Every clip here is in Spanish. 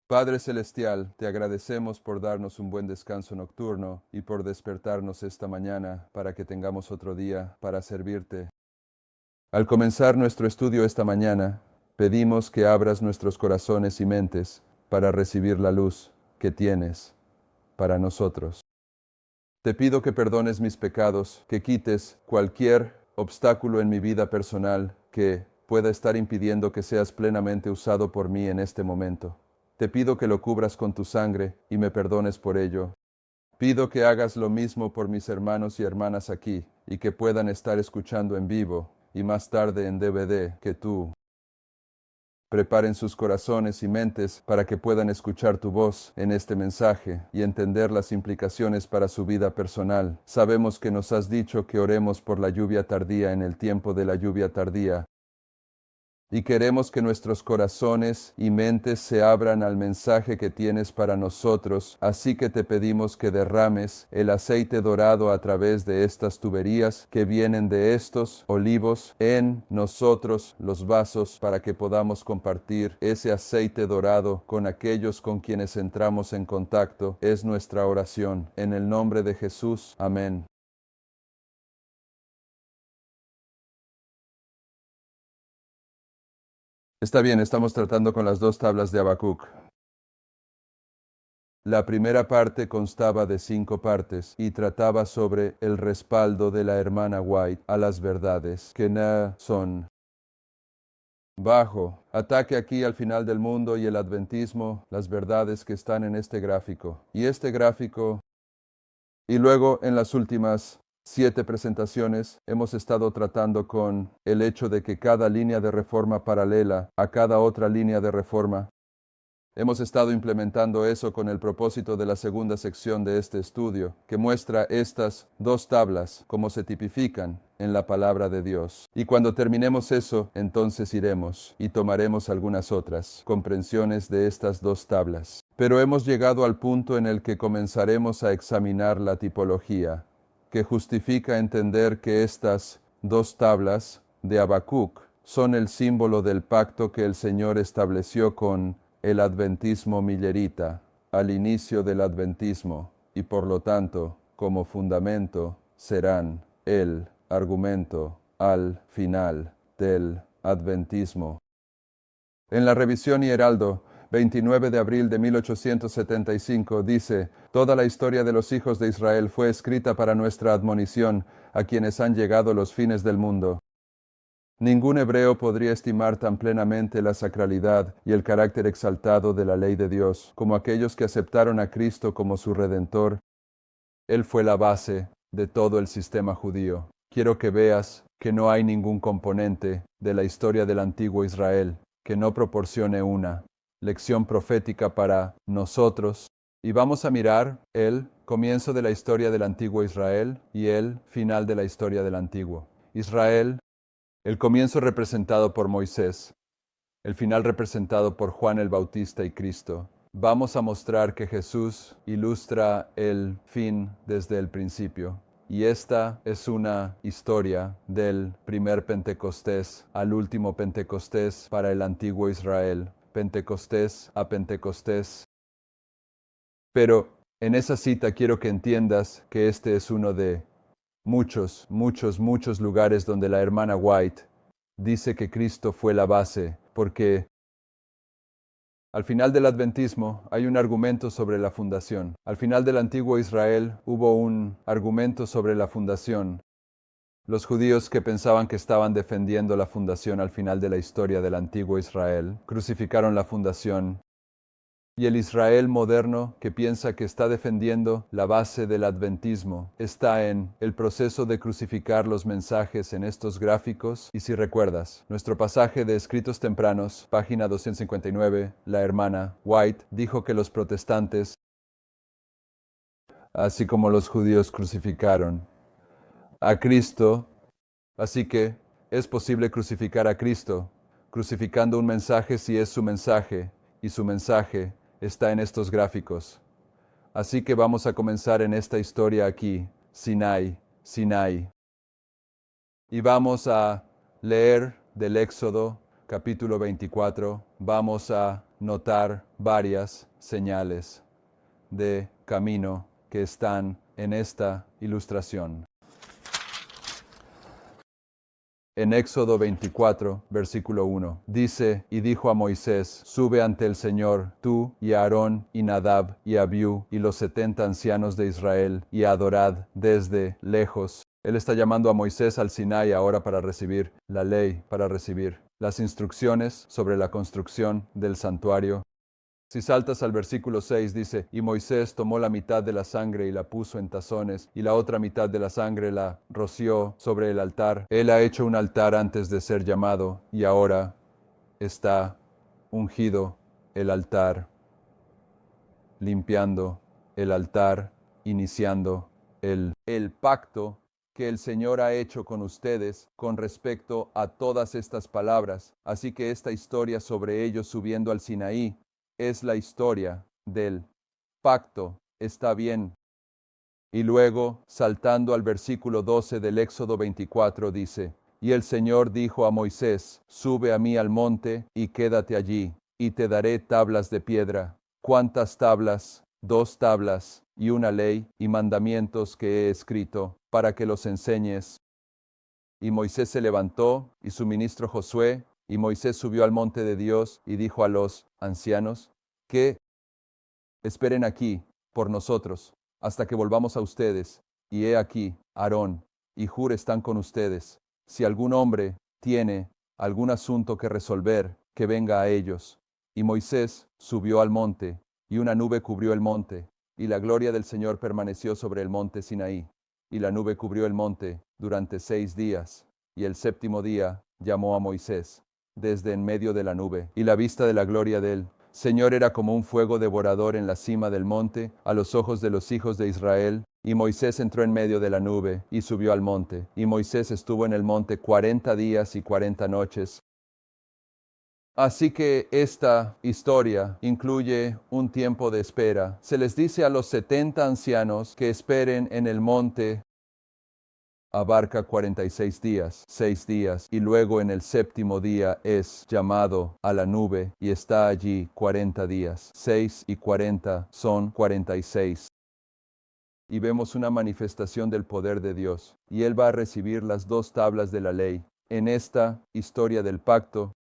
Padre Celestial, te agradecemos por darnos un buen descanso nocturno y por despertarnos esta mañana para que tengamos otro día para servirte. Al comenzar nuestro estudio esta mañana, pedimos que abras nuestros corazones y mentes para recibir la luz que tienes para nosotros. Te pido que perdones mis pecados, que quites cualquier obstáculo en mi vida personal que pueda estar impidiendo que seas plenamente usado por mí en este momento. Te pido que lo cubras con tu sangre y me perdones por ello. Pido que hagas lo mismo por mis hermanos y hermanas aquí y que puedan estar escuchando en vivo y más tarde en DVD que tú. Preparen sus corazones y mentes para que puedan escuchar tu voz en este mensaje y entender las implicaciones para su vida personal. Sabemos que nos has dicho que oremos por la lluvia tardía en el tiempo de la lluvia tardía. Y queremos que nuestros corazones y mentes se abran al mensaje que tienes para nosotros, así que te pedimos que derrames el aceite dorado a través de estas tuberías que vienen de estos olivos en nosotros los vasos para que podamos compartir ese aceite dorado con aquellos con quienes entramos en contacto. Es nuestra oración. En el nombre de Jesús. Amén. Está bien, estamos tratando con las dos tablas de Habacuc. La primera parte constaba de 5 partes y trataba sobre el respaldo de la hermana White a las verdades que no son. Bajo, ataque aquí al final del mundo y el adventismo, las verdades que están en este gráfico. Y este gráfico, y luego en las últimas 7 presentaciones hemos estado tratando con el hecho de que cada línea de reforma paralela a cada otra línea de reforma. Hemos estado implementando eso con el propósito de la segunda sección de este estudio, que muestra estas 2 tablas, cómo se tipifican en la palabra de Dios. Y cuando terminemos eso, entonces iremos y tomaremos algunas otras comprensiones de estas 2 tablas. Pero hemos llegado al punto en el que comenzaremos a examinar la tipología, que justifica entender que estas 2 tablas de Habacuc son el símbolo del pacto que el Señor estableció con el adventismo millerita al inicio del adventismo y por lo tanto como fundamento serán el argumento al final del adventismo. En la revisión y Heraldo, 29 de abril de 1875, dice: «Toda la historia de los hijos de Israel fue escrita para nuestra admonición, a quienes han llegado los fines del mundo». Ningún hebreo podría estimar tan plenamente la sacralidad y el carácter exaltado de la ley de Dios como aquellos que aceptaron a Cristo como su Redentor. Él fue la base de todo el sistema judío. Quiero que veas que no hay ningún componente de la historia del antiguo Israel que no proporcione una lección profética para nosotros. Y vamos a mirar el comienzo de la historia del antiguo Israel y el final de la historia del antiguo Israel. El comienzo representado por Moisés, el final representado por Juan el Bautista y Cristo. Vamos a mostrar que Jesús ilustra el fin desde el principio. Y esta es una historia del primer Pentecostés al último Pentecostés para el antiguo Israel. Pentecostés a Pentecostés. Pero en esa cita quiero que entiendas que este es uno de muchos lugares donde la hermana White dice que Cristo fue la base, porque al final del adventismo hay un argumento sobre la fundación. Al final del antiguo Israel hubo un argumento sobre la fundación. Los judíos que pensaban que estaban defendiendo la fundación al final de la historia del antiguo Israel crucificaron la fundación. Y el Israel moderno, que piensa que está defendiendo la base del adventismo, está en el proceso de crucificar los mensajes en estos gráficos. Y si recuerdas, nuestro pasaje de Escritos Tempranos, página 259, la hermana White dijo que los protestantes, así como los judíos, crucificaron a Cristo. Así que es posible crucificar a Cristo, crucificando un mensaje si es su mensaje, y su mensaje está en estos gráficos. Así que vamos a comenzar en esta historia aquí, Sinai. Y vamos a leer del Éxodo capítulo 24, vamos a notar varias señales de camino que están en esta ilustración. En Éxodo 24, versículo 1, dice, y dijo a Moisés, sube ante el Señor, tú y Aarón y Nadab y Abiú y los 70 ancianos de Israel, y adorad desde lejos. Él está llamando a Moisés al Sinai ahora para recibir la ley, para recibir las instrucciones sobre la construcción del santuario. Si saltas al versículo 6, dice, y Moisés tomó la mitad de la sangre y la puso en tazones, y la otra mitad de la sangre la roció sobre el altar. Él ha hecho un altar antes de ser llamado, y ahora está ungido el altar, limpiando el altar, iniciando el pacto que el Señor ha hecho con ustedes con respecto a todas estas palabras. Así que esta historia sobre ellos subiendo al Sinaí es la historia del pacto. Está bien. Y luego, saltando al versículo 12 del Éxodo 24, dice, y el Señor dijo a Moisés, sube a mí al monte y quédate allí, y te daré tablas de piedra. ¿Cuántas tablas? 2 tablas, y una ley y mandamientos que he escrito, para que los enseñes. Y Moisés se levantó, y su ministro Josué, y Moisés subió al monte de Dios, y dijo a los ancianos, que esperen aquí por nosotros, hasta que volvamos a ustedes. Y he aquí, Aarón y Hur están con ustedes. Si algún hombre tiene algún asunto que resolver, que venga a ellos. Y Moisés subió al monte, y una nube cubrió el monte, y la gloria del Señor permaneció sobre el monte Sinaí. Y la nube cubrió el monte durante 6 días, y el 7º día llamó a Moisés desde en medio de la nube, y la vista de la gloria del Señor era como un fuego devorador en la cima del monte, a los ojos de los hijos de Israel. Y Moisés entró en medio de la nube, y subió al monte. Y Moisés estuvo en el monte 40 días y 40 noches. Así que esta historia incluye un tiempo de espera. Se les dice a los 70 ancianos que esperen en el monte. Abarca 46 días, 6 días, y luego en el 7º día es llamado a la nube y está allí 40 días. 6 y 40 son 46. Y vemos una manifestación del poder de Dios, y Él va a recibir las 2 tablas de la ley. En esta historia del pacto,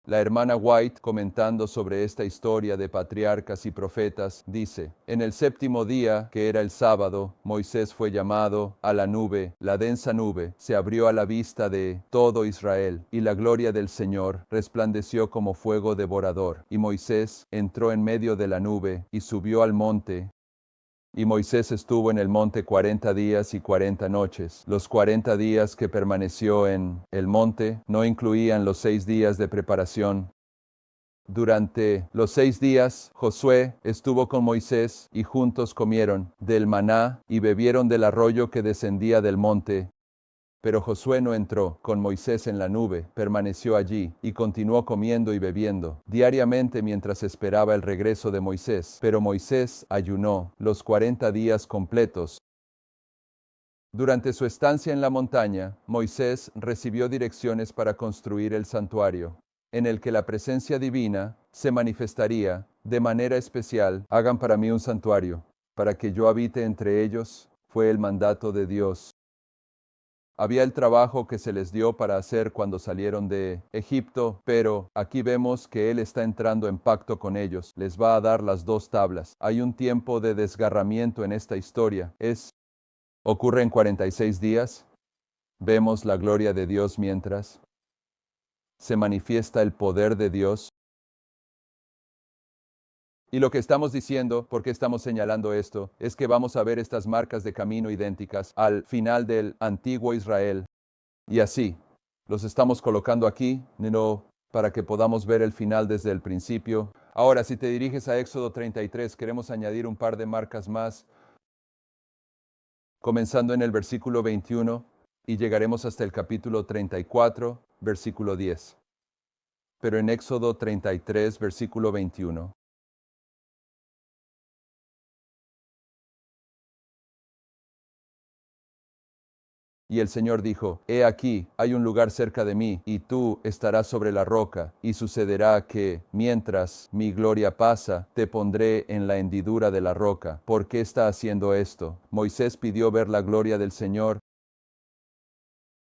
la hermana White, comentando sobre esta historia de patriarcas y profetas, dice, en el 7º día, que era el sábado, Moisés fue llamado a la nube. La densa nube se abrió a la vista de todo Israel, y la gloria del Señor resplandeció como fuego devorador. Y Moisés entró en medio de la nube y subió al monte. Y Moisés estuvo en el monte 40 días y 40 noches. Los 40 días que permaneció en el monte no incluían los 6 días de preparación. Durante los 6 días, Josué estuvo con Moisés y juntos comieron del maná y bebieron del arroyo que descendía del monte. Pero Josué no entró con Moisés en la nube, permaneció allí y continuó comiendo y bebiendo diariamente mientras esperaba el regreso de Moisés. Pero Moisés ayunó los 40 días completos. Durante su estancia en la montaña, Moisés recibió direcciones para construir el santuario, en el que la presencia divina se manifestaría de manera especial. Hagan para mí un santuario, para que yo habite entre ellos, fue el mandato de Dios. Había el trabajo que se les dio para hacer cuando salieron de Egipto, pero aquí vemos que Él está entrando en pacto con ellos. Les va a dar las 2 tablas. Hay un tiempo de desgarramiento en esta historia. Ocurre en 46 días. Vemos la gloria de Dios mientras se manifiesta el poder de Dios. Y lo que estamos diciendo, porque estamos señalando esto, es que vamos a ver estas marcas de camino idénticas al final del antiguo Israel. Y así, los estamos colocando aquí, para que podamos ver el final desde el principio. Ahora, si te diriges a Éxodo 33, queremos añadir un par de marcas más, comenzando en el versículo 21, y llegaremos hasta el capítulo 34, versículo 10. Pero en Éxodo 33, versículo 21. Y el Señor dijo, He aquí, hay un lugar cerca de mí, y tú estarás sobre la roca, y sucederá que, mientras mi gloria pasa, te pondré en la hendidura de la roca. ¿Por qué está haciendo esto? Moisés pidió ver la gloria del Señor.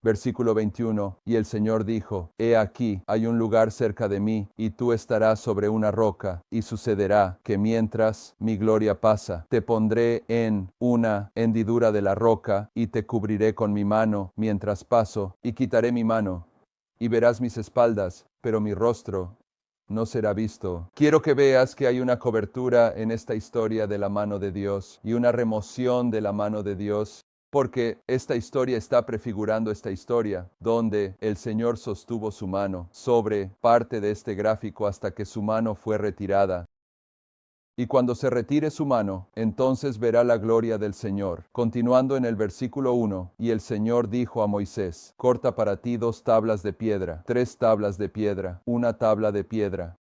Versículo 21, y el Señor dijo, He aquí, hay un lugar cerca de mí, y tú estarás sobre una roca, y sucederá que mientras mi gloria pasa, te pondré en una hendidura de la roca, y te cubriré con mi mano mientras paso, y quitaré mi mano, y verás mis espaldas, pero mi rostro no será visto. Quiero que veas que hay una cobertura en esta historia de la mano de Dios, y una remoción de la mano de Dios, porque esta historia está prefigurando esta historia, donde el Señor sostuvo su mano sobre parte de este gráfico hasta que su mano fue retirada. Y cuando se retire su mano, entonces verá la gloria del Señor. Continuando en el versículo 1, y el Señor dijo a Moisés, corta para ti 2 tablas de piedra, 3 tablas de piedra, 1 tabla de piedra.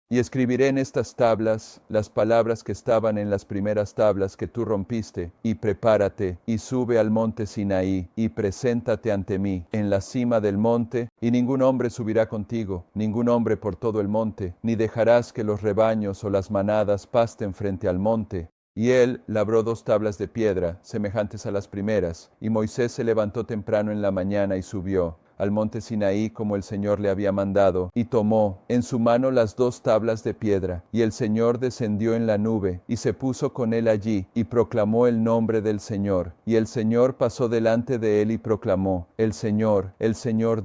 Y escribiré en estas tablas las palabras que estaban en las primeras tablas que tú rompiste, y prepárate, y sube al monte Sinaí, y preséntate ante mí en la cima del monte, y ningún hombre subirá contigo, ningún hombre por todo el monte, ni dejarás que los rebaños o las manadas pasten frente al monte. Y él labró 2 tablas de piedra, semejantes a las primeras, y Moisés se levantó temprano en la mañana y subió al monte Sinaí como el Señor le había mandado, y tomó en su mano las 2 tablas de piedra, y el Señor descendió en la nube, y se puso con él allí, y proclamó el nombre del Señor. Y el Señor pasó delante de él y proclamó, el Señor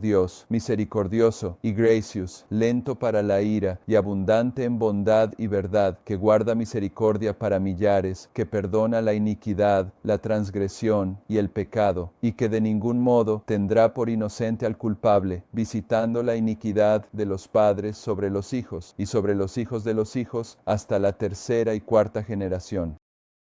Dios, misericordioso y gracious, lento para la ira, y abundante en bondad y verdad, que guarda misericordia para millares, que perdona la iniquidad, la transgresión y el pecado, y que de ningún modo tendrá por inocente al culpable, visitando la iniquidad de los padres sobre los hijos, y sobre los hijos de los hijos, hasta la 3ª y 4ª generación.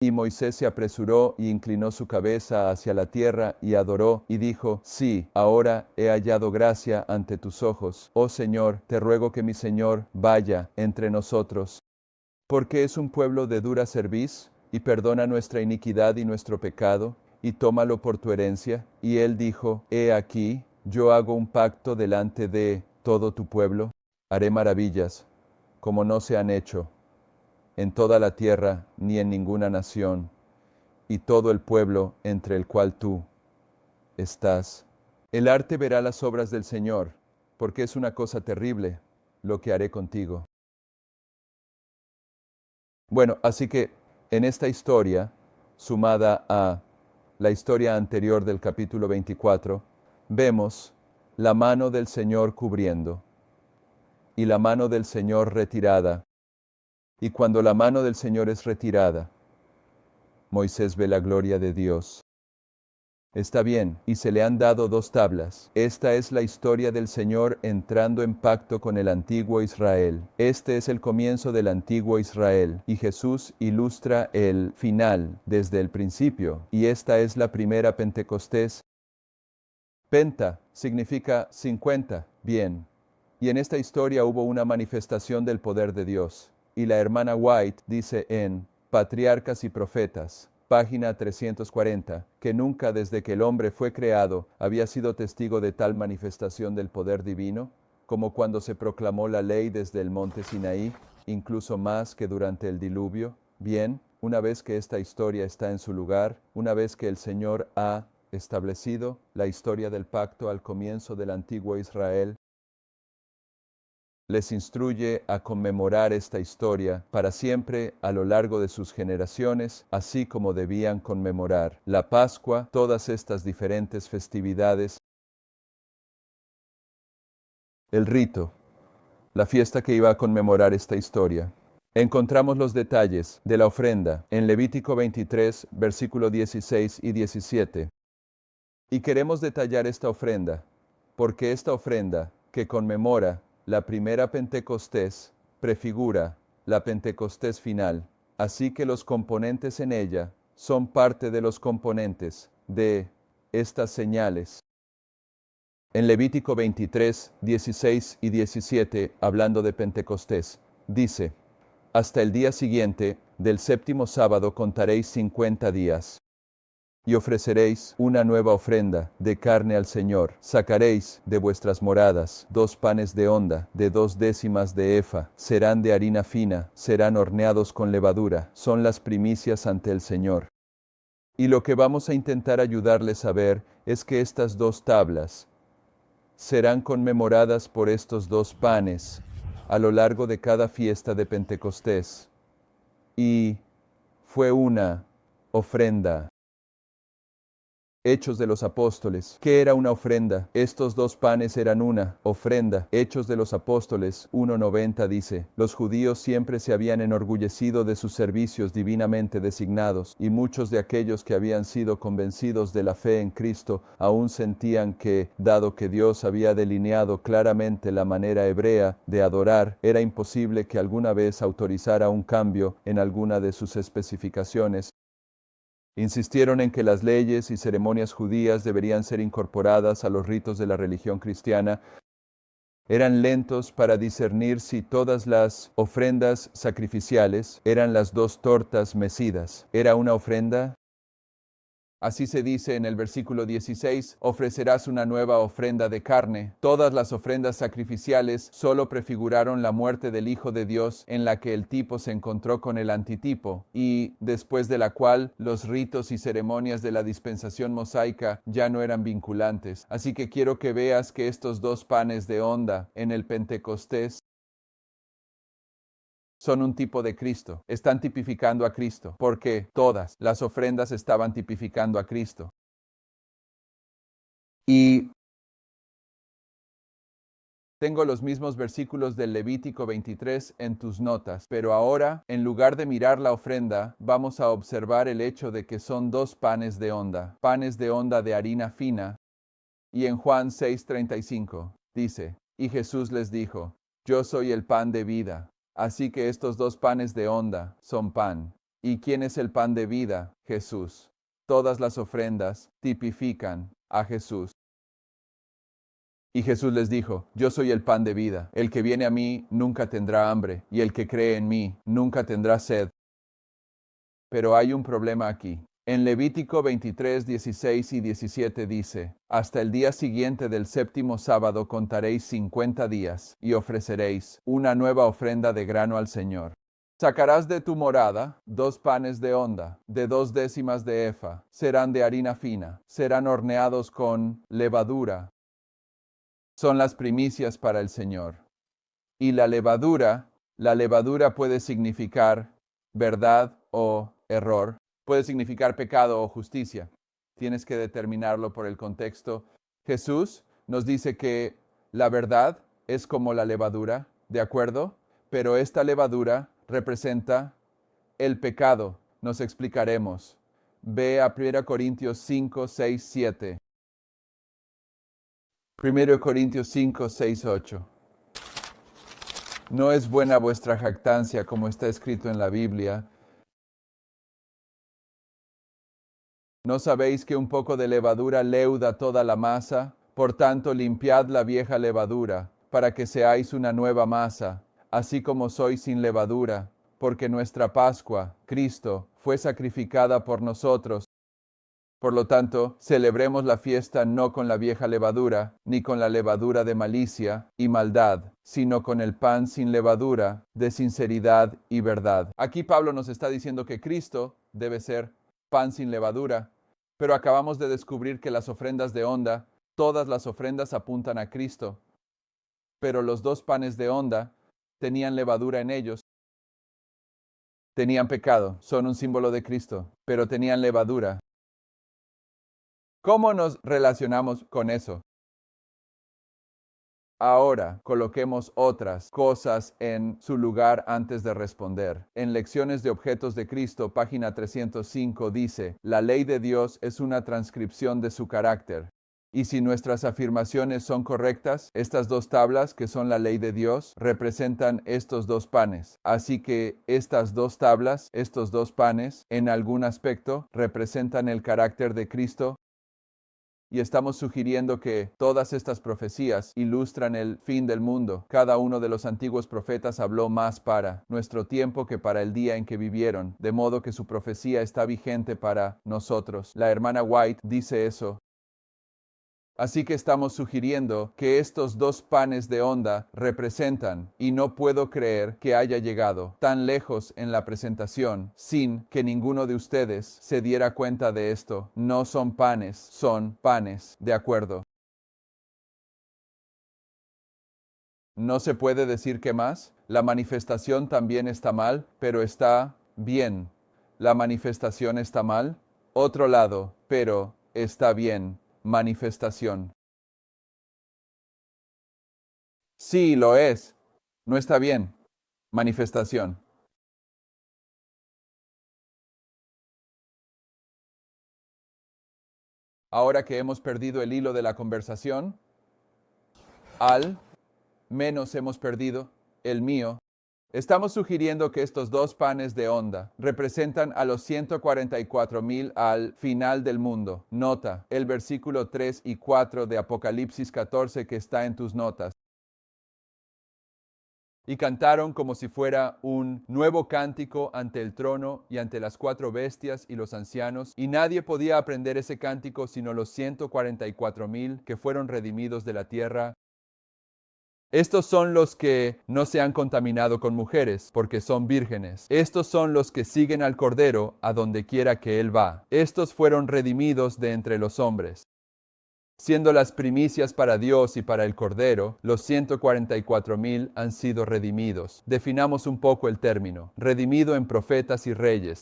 Y Moisés se apresuró y inclinó su cabeza hacia la tierra y adoró, y dijo, sí, ahora he hallado gracia ante tus ojos. Oh Señor, te ruego que mi Señor vaya entre nosotros, porque es un pueblo de dura cerviz, y perdona nuestra iniquidad y nuestro pecado, y tómalo por tu herencia. Y él dijo, he aquí, yo hago un pacto delante de todo tu pueblo, haré maravillas, como no se han hecho en toda la tierra ni en ninguna nación, y todo el pueblo entre el cual tú estás. El arte verá las obras del Señor, porque es una cosa terrible lo que haré contigo. Bueno, así que en esta historia, sumada a la historia anterior del capítulo 24, vemos la mano del Señor cubriendo y la mano del Señor retirada. Y cuando la mano del Señor es retirada, Moisés ve la gloria de Dios. Está bien, y se le han dado 2 tablas. Esta es la historia del Señor entrando en pacto con el antiguo Israel. Este es el comienzo del antiguo Israel, y Jesús ilustra el final desde el principio. Y esta es la primera Pentecostés. Penta significa 50, bien. Y en esta historia hubo una manifestación del poder de Dios. Y la hermana White dice en Patriarcas y Profetas, página 340, que nunca desde que el hombre fue creado había sido testigo de tal manifestación del poder divino, como cuando se proclamó la ley desde el monte Sinaí, incluso más que durante el diluvio. Bien, una vez que esta historia está en su lugar, una vez que el Señor ha establecido la historia del pacto al comienzo del antiguo Israel, les instruye a conmemorar esta historia para siempre a lo largo de sus generaciones, así como debían conmemorar la Pascua, todas estas diferentes festividades. El rito, la fiesta que iba a conmemorar esta historia. Encontramos los detalles de la ofrenda en Levítico 23, versículo 16 y 17. Y queremos detallar esta ofrenda, porque esta ofrenda que conmemora la primera Pentecostés prefigura la Pentecostés final, así que los componentes en ella son parte de los componentes de estas señales. En Levítico 23, 16 y 17, hablando de Pentecostés, dice, hasta el día siguiente del 7º sábado contaréis 50 días. Y ofreceréis una nueva ofrenda de carne al Señor. Sacaréis de vuestras moradas 2 panes de onda, de 2 décimas de efa. Serán de harina fina, serán horneados con levadura. Son las primicias ante el Señor. Y lo que vamos a intentar ayudarles a ver es que estas 2 tablas serán conmemoradas por estos 2 panes a lo largo de cada fiesta de Pentecostés. Y fue una ofrenda. Hechos de los Apóstoles. ¿Qué era una ofrenda? Estos 2 panes eran una ofrenda. Hechos de los Apóstoles 1:90 dice: los judíos siempre se habían enorgullecido de sus servicios divinamente designados, y muchos de aquellos que habían sido convencidos de la fe en Cristo aún sentían que, dado que Dios había delineado claramente la manera hebrea de adorar, era imposible que alguna vez autorizara un cambio en alguna de sus especificaciones. Insistieron en que las leyes y ceremonias judías deberían ser incorporadas a los ritos de la religión cristiana. Eran lentos para discernir si todas las ofrendas sacrificiales eran las 2 tortas mecidas. ¿Era una ofrenda? Así se dice en el versículo 16, ofrecerás una nueva ofrenda de carne. Todas las ofrendas sacrificiales solo prefiguraron la muerte del Hijo de Dios, en la que el tipo se encontró con el antitipo, y después de la cual los ritos y ceremonias de la dispensación mosaica ya no eran vinculantes. Así que quiero que veas que estos 2 panes de onda en el Pentecostés son un tipo de Cristo, están tipificando a Cristo, porque todas las ofrendas estaban tipificando a Cristo. Y tengo los mismos versículos del Levítico 23 en tus notas, pero ahora, en lugar de mirar la ofrenda, vamos a observar el hecho de que son 2 panes de onda de harina fina. Y en Juan 6:35 dice: y Jesús les dijo: yo soy el pan de vida. Así que estos 2 panes de onda son pan. ¿Y quién es el pan de vida? Jesús. Todas las ofrendas tipifican a Jesús. Y Jesús les dijo: yo soy el pan de vida. El que viene a mí nunca tendrá hambre, y el que cree en mí nunca tendrá sed. Pero hay un problema aquí. En Levítico 23, 16 y 17 dice: hasta el día siguiente del 7º sábado contaréis 50 días, y ofreceréis una nueva ofrenda de grano al Señor. Sacarás de tu morada 2 panes de onda, de 2 décimas de efa, serán de harina fina, serán horneados con levadura. Son las primicias para el Señor. Y la levadura puede significar verdad o error. Puede significar pecado o justicia. Tienes que determinarlo por el contexto. Jesús nos dice que la verdad es como la levadura, ¿de acuerdo? Pero esta levadura representa el pecado. Nos explicaremos. Ve a 1 Corintios 5, 6, 7. 1 Corintios 5, 6, 8. No es buena vuestra jactancia, como está escrito en la Biblia. ¿No sabéis que un poco de levadura leuda toda la masa? Por tanto, limpiad la vieja levadura, para que seáis una nueva masa, así como sois sin levadura, porque nuestra Pascua, Cristo, fue sacrificada por nosotros. Por lo tanto, celebremos la fiesta no con la vieja levadura, ni con la levadura de malicia y maldad, sino con el pan sin levadura, de sinceridad y verdad. Aquí Pablo nos está diciendo que Cristo debe ser pan sin levadura, pero acabamos de descubrir que las ofrendas de onda, todas las ofrendas apuntan a Cristo, pero los 2 panes de onda tenían levadura en ellos. Tenían pecado, son un símbolo de Cristo, pero tenían levadura. ¿Cómo nos relacionamos con eso? Ahora, coloquemos otras cosas en su lugar antes de responder. En Lecciones de Objetos de Cristo, página 305, dice: la ley de Dios es una transcripción de su carácter. Y si nuestras afirmaciones son correctas, estas 2 tablas, que son la ley de Dios, representan estos 2 panes. Así que estas 2 tablas, estos 2 panes, en algún aspecto, representan el carácter de Cristo. y estamos sugiriendo que todas estas profecías ilustran el fin del mundo. Cada uno de los antiguos profetas habló más para nuestro tiempo que para el día en que vivieron, de modo que su profecía está vigente para nosotros. La hermana White dice eso. Así que estamos sugiriendo que estos dos panes de onda representan, y no puedo creer que haya llegado tan lejos en la presentación sin que ninguno de ustedes se diera cuenta de esto. No son panes, son panes, ¿de acuerdo? No se puede decir que más. La manifestación también está mal, pero está bien. La manifestación está mal. Otro lado, pero está bien. Manifestación. Sí, lo es. No está bien. Manifestación. Ahora que hemos perdido el hilo de la conversación, al menos hemos perdido el mío. Estamos sugiriendo que estos dos panes de onda representan a los 144,000 al final del mundo. Nota el versículo 3 y 4 de Apocalipsis 14 que está en tus notas. Y cantaron como si fuera un nuevo cántico ante el trono y ante las cuatro bestias y los ancianos, y nadie podía aprender ese cántico sino los 144,000 que fueron redimidos de la tierra. Estos son los que no se han contaminado con mujeres, porque son vírgenes. Estos son los que siguen al Cordero a donde quiera que Él va. Estos fueron redimidos de entre los hombres. Siendo las primicias para Dios y para el Cordero, los 144,000 han sido redimidos. Definamos un poco el término. Redimido en profetas y reyes.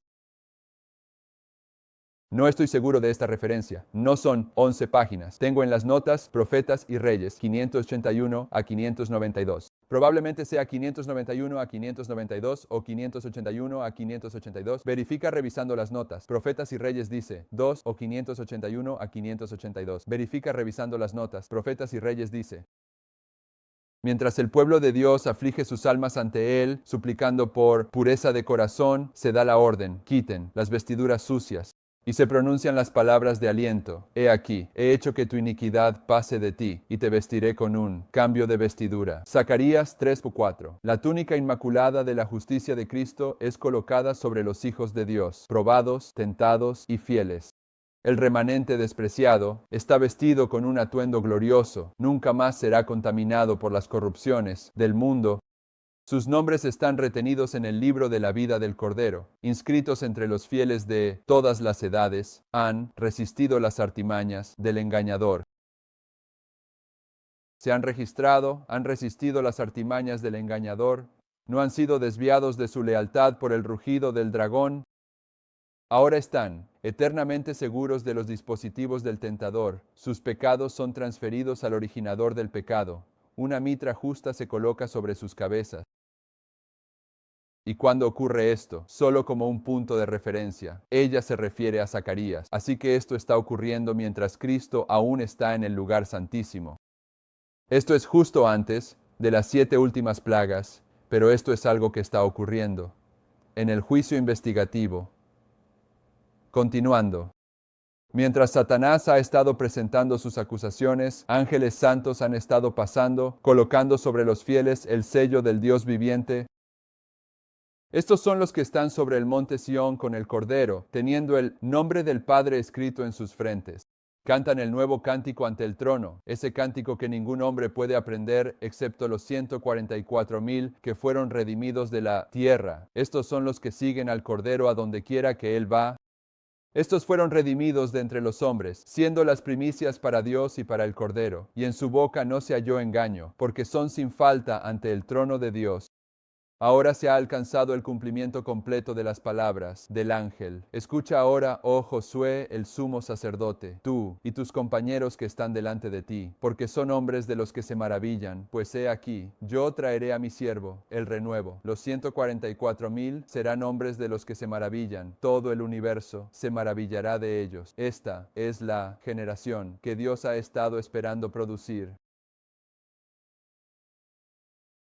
No estoy seguro de esta referencia. No son 11 páginas. Tengo en las notas Profetas y Reyes, 581 a 592. Probablemente sea 591 a 592 o 581 a 582. Verifica revisando las notas. Profetas y Reyes dice 2 o 581 a 582. Verifica revisando las notas. Profetas y Reyes dice. Mientras el pueblo de Dios aflige sus almas ante Él, suplicando por pureza de corazón, se da la orden, quiten las vestiduras sucias. Y se pronuncian las palabras de aliento. He aquí, he hecho que tu iniquidad pase de ti, y te vestiré con un cambio de vestidura. Zacarías 3:4. La túnica inmaculada de la justicia de Cristo es colocada sobre los hijos de Dios, probados, tentados y fieles. El remanente despreciado está vestido con un atuendo glorioso, nunca más será contaminado por las corrupciones del mundo. Sus nombres están retenidos en el libro de la vida del Cordero, inscritos entre los fieles de todas las edades, han resistido las artimañas del engañador. Se han registrado, han resistido las artimañas del engañador, no han sido desviados de su lealtad por el rugido del dragón. Ahora están eternamente seguros de los dispositivos del tentador. Sus pecados son transferidos al originador del pecado. Una mitra justa se coloca sobre sus cabezas. ¿Y cuándo ocurre esto? Solo como un punto de referencia. Ella se refiere a Zacarías. Así que esto está ocurriendo mientras Cristo aún está en el lugar santísimo. Esto es justo antes de las 7 últimas plagas, pero esto es algo que está ocurriendo. En el juicio investigativo. Continuando. Mientras Satanás ha estado presentando sus acusaciones, ángeles santos han estado pasando, colocando sobre los fieles el sello del Dios viviente. Estos son los que están sobre el monte Sión con el Cordero, teniendo el nombre del Padre escrito en sus frentes. Cantan el nuevo cántico ante el trono, ese cántico que ningún hombre puede aprender excepto los 144,000 que fueron redimidos de la tierra. Estos son los que siguen al Cordero a donde quiera que Él va. Estos fueron redimidos de entre los hombres, siendo las primicias para Dios y para el Cordero, y en su boca no se halló engaño, porque son sin falta ante el trono de Dios. Ahora se ha alcanzado el cumplimiento completo de las palabras del ángel. Escucha ahora, oh Josué, el sumo sacerdote, tú y tus compañeros que están delante de ti, porque son hombres de los que se maravillan, pues he aquí, yo traeré a mi siervo, el renuevo. Los 144,000 serán hombres de los que se maravillan. Todo el universo se maravillará de ellos. Esta es la generación que Dios ha estado esperando producir.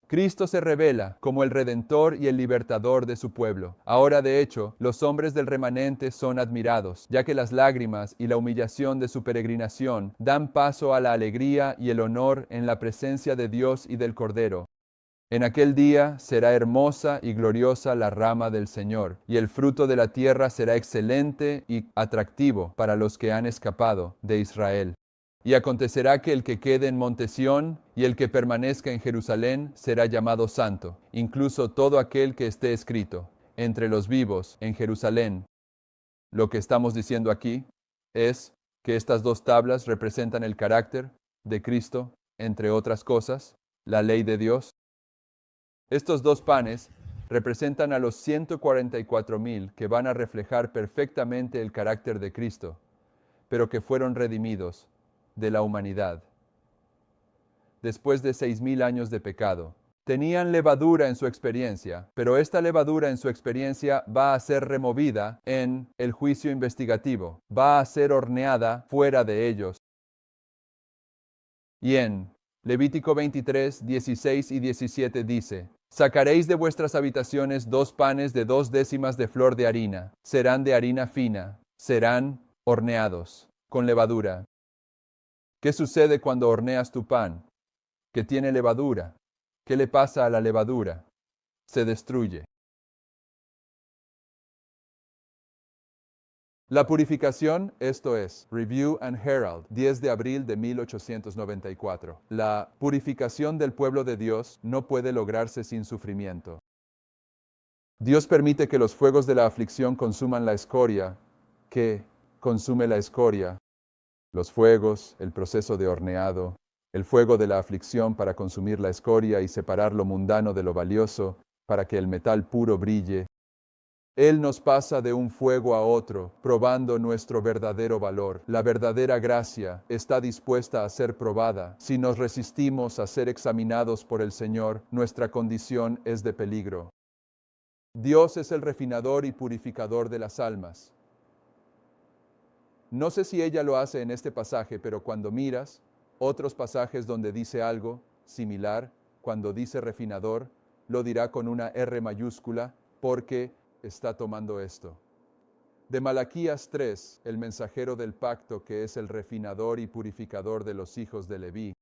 Cristo se revela como el Redentor y el Libertador de su pueblo. Ahora, de hecho, los hombres del remanente son admirados, ya que las lágrimas y la humillación de su peregrinación dan paso a la alegría y el honor en la presencia de Dios y del Cordero. En aquel día será hermosa y gloriosa la rama del Señor, y el fruto de la tierra será excelente y atractivo para los que han escapado de Israel. Y acontecerá que el que quede en Monte Sión y el que permanezca en Jerusalén será llamado santo, incluso todo aquel que esté escrito entre los vivos en Jerusalén. Lo que estamos diciendo aquí es que estas dos tablas representan el carácter de Cristo, entre otras cosas, la ley de Dios. Estos dos panes representan a los 144,000 que van a reflejar perfectamente el carácter de Cristo, pero que fueron redimidos de la humanidad. Después de 6,000 años de pecado, tenían levadura en su experiencia, pero esta levadura en su experiencia va a ser removida en el juicio investigativo, va a ser horneada fuera de ellos. Y en Levítico 23, 16 y 17 dice: sacaréis de vuestras habitaciones 2 panes de 2 décimas de flor de harina, serán de harina fina, serán horneados con levadura. ¿Qué sucede cuando horneas tu pan? Que tiene levadura. ¿Qué le pasa a la levadura? Se destruye. La purificación, esto es, Review and Herald, 10 de abril de 1894. La purificación del pueblo de Dios no puede lograrse sin sufrimiento. Dios permite que los fuegos de la aflicción consuman la escoria, que consume la escoria. Los fuegos, el proceso de horneado, el fuego de la aflicción para consumir la escoria y separar lo mundano de lo valioso, para que el metal puro brille. Él nos pasa de un fuego a otro, probando nuestro verdadero valor. La verdadera gracia está dispuesta a ser probada. Si nos resistimos a ser examinados por el Señor, nuestra condición es de peligro. Dios es el refinador y purificador de las almas. No sé si ella lo hace en este pasaje, pero cuando miras otros pasajes donde dice algo similar, cuando dice refinador, lo dirá con una R mayúscula, porque está tomando esto. De Malaquías 3, el mensajero del pacto, que es el refinador y purificador de los hijos de Leví.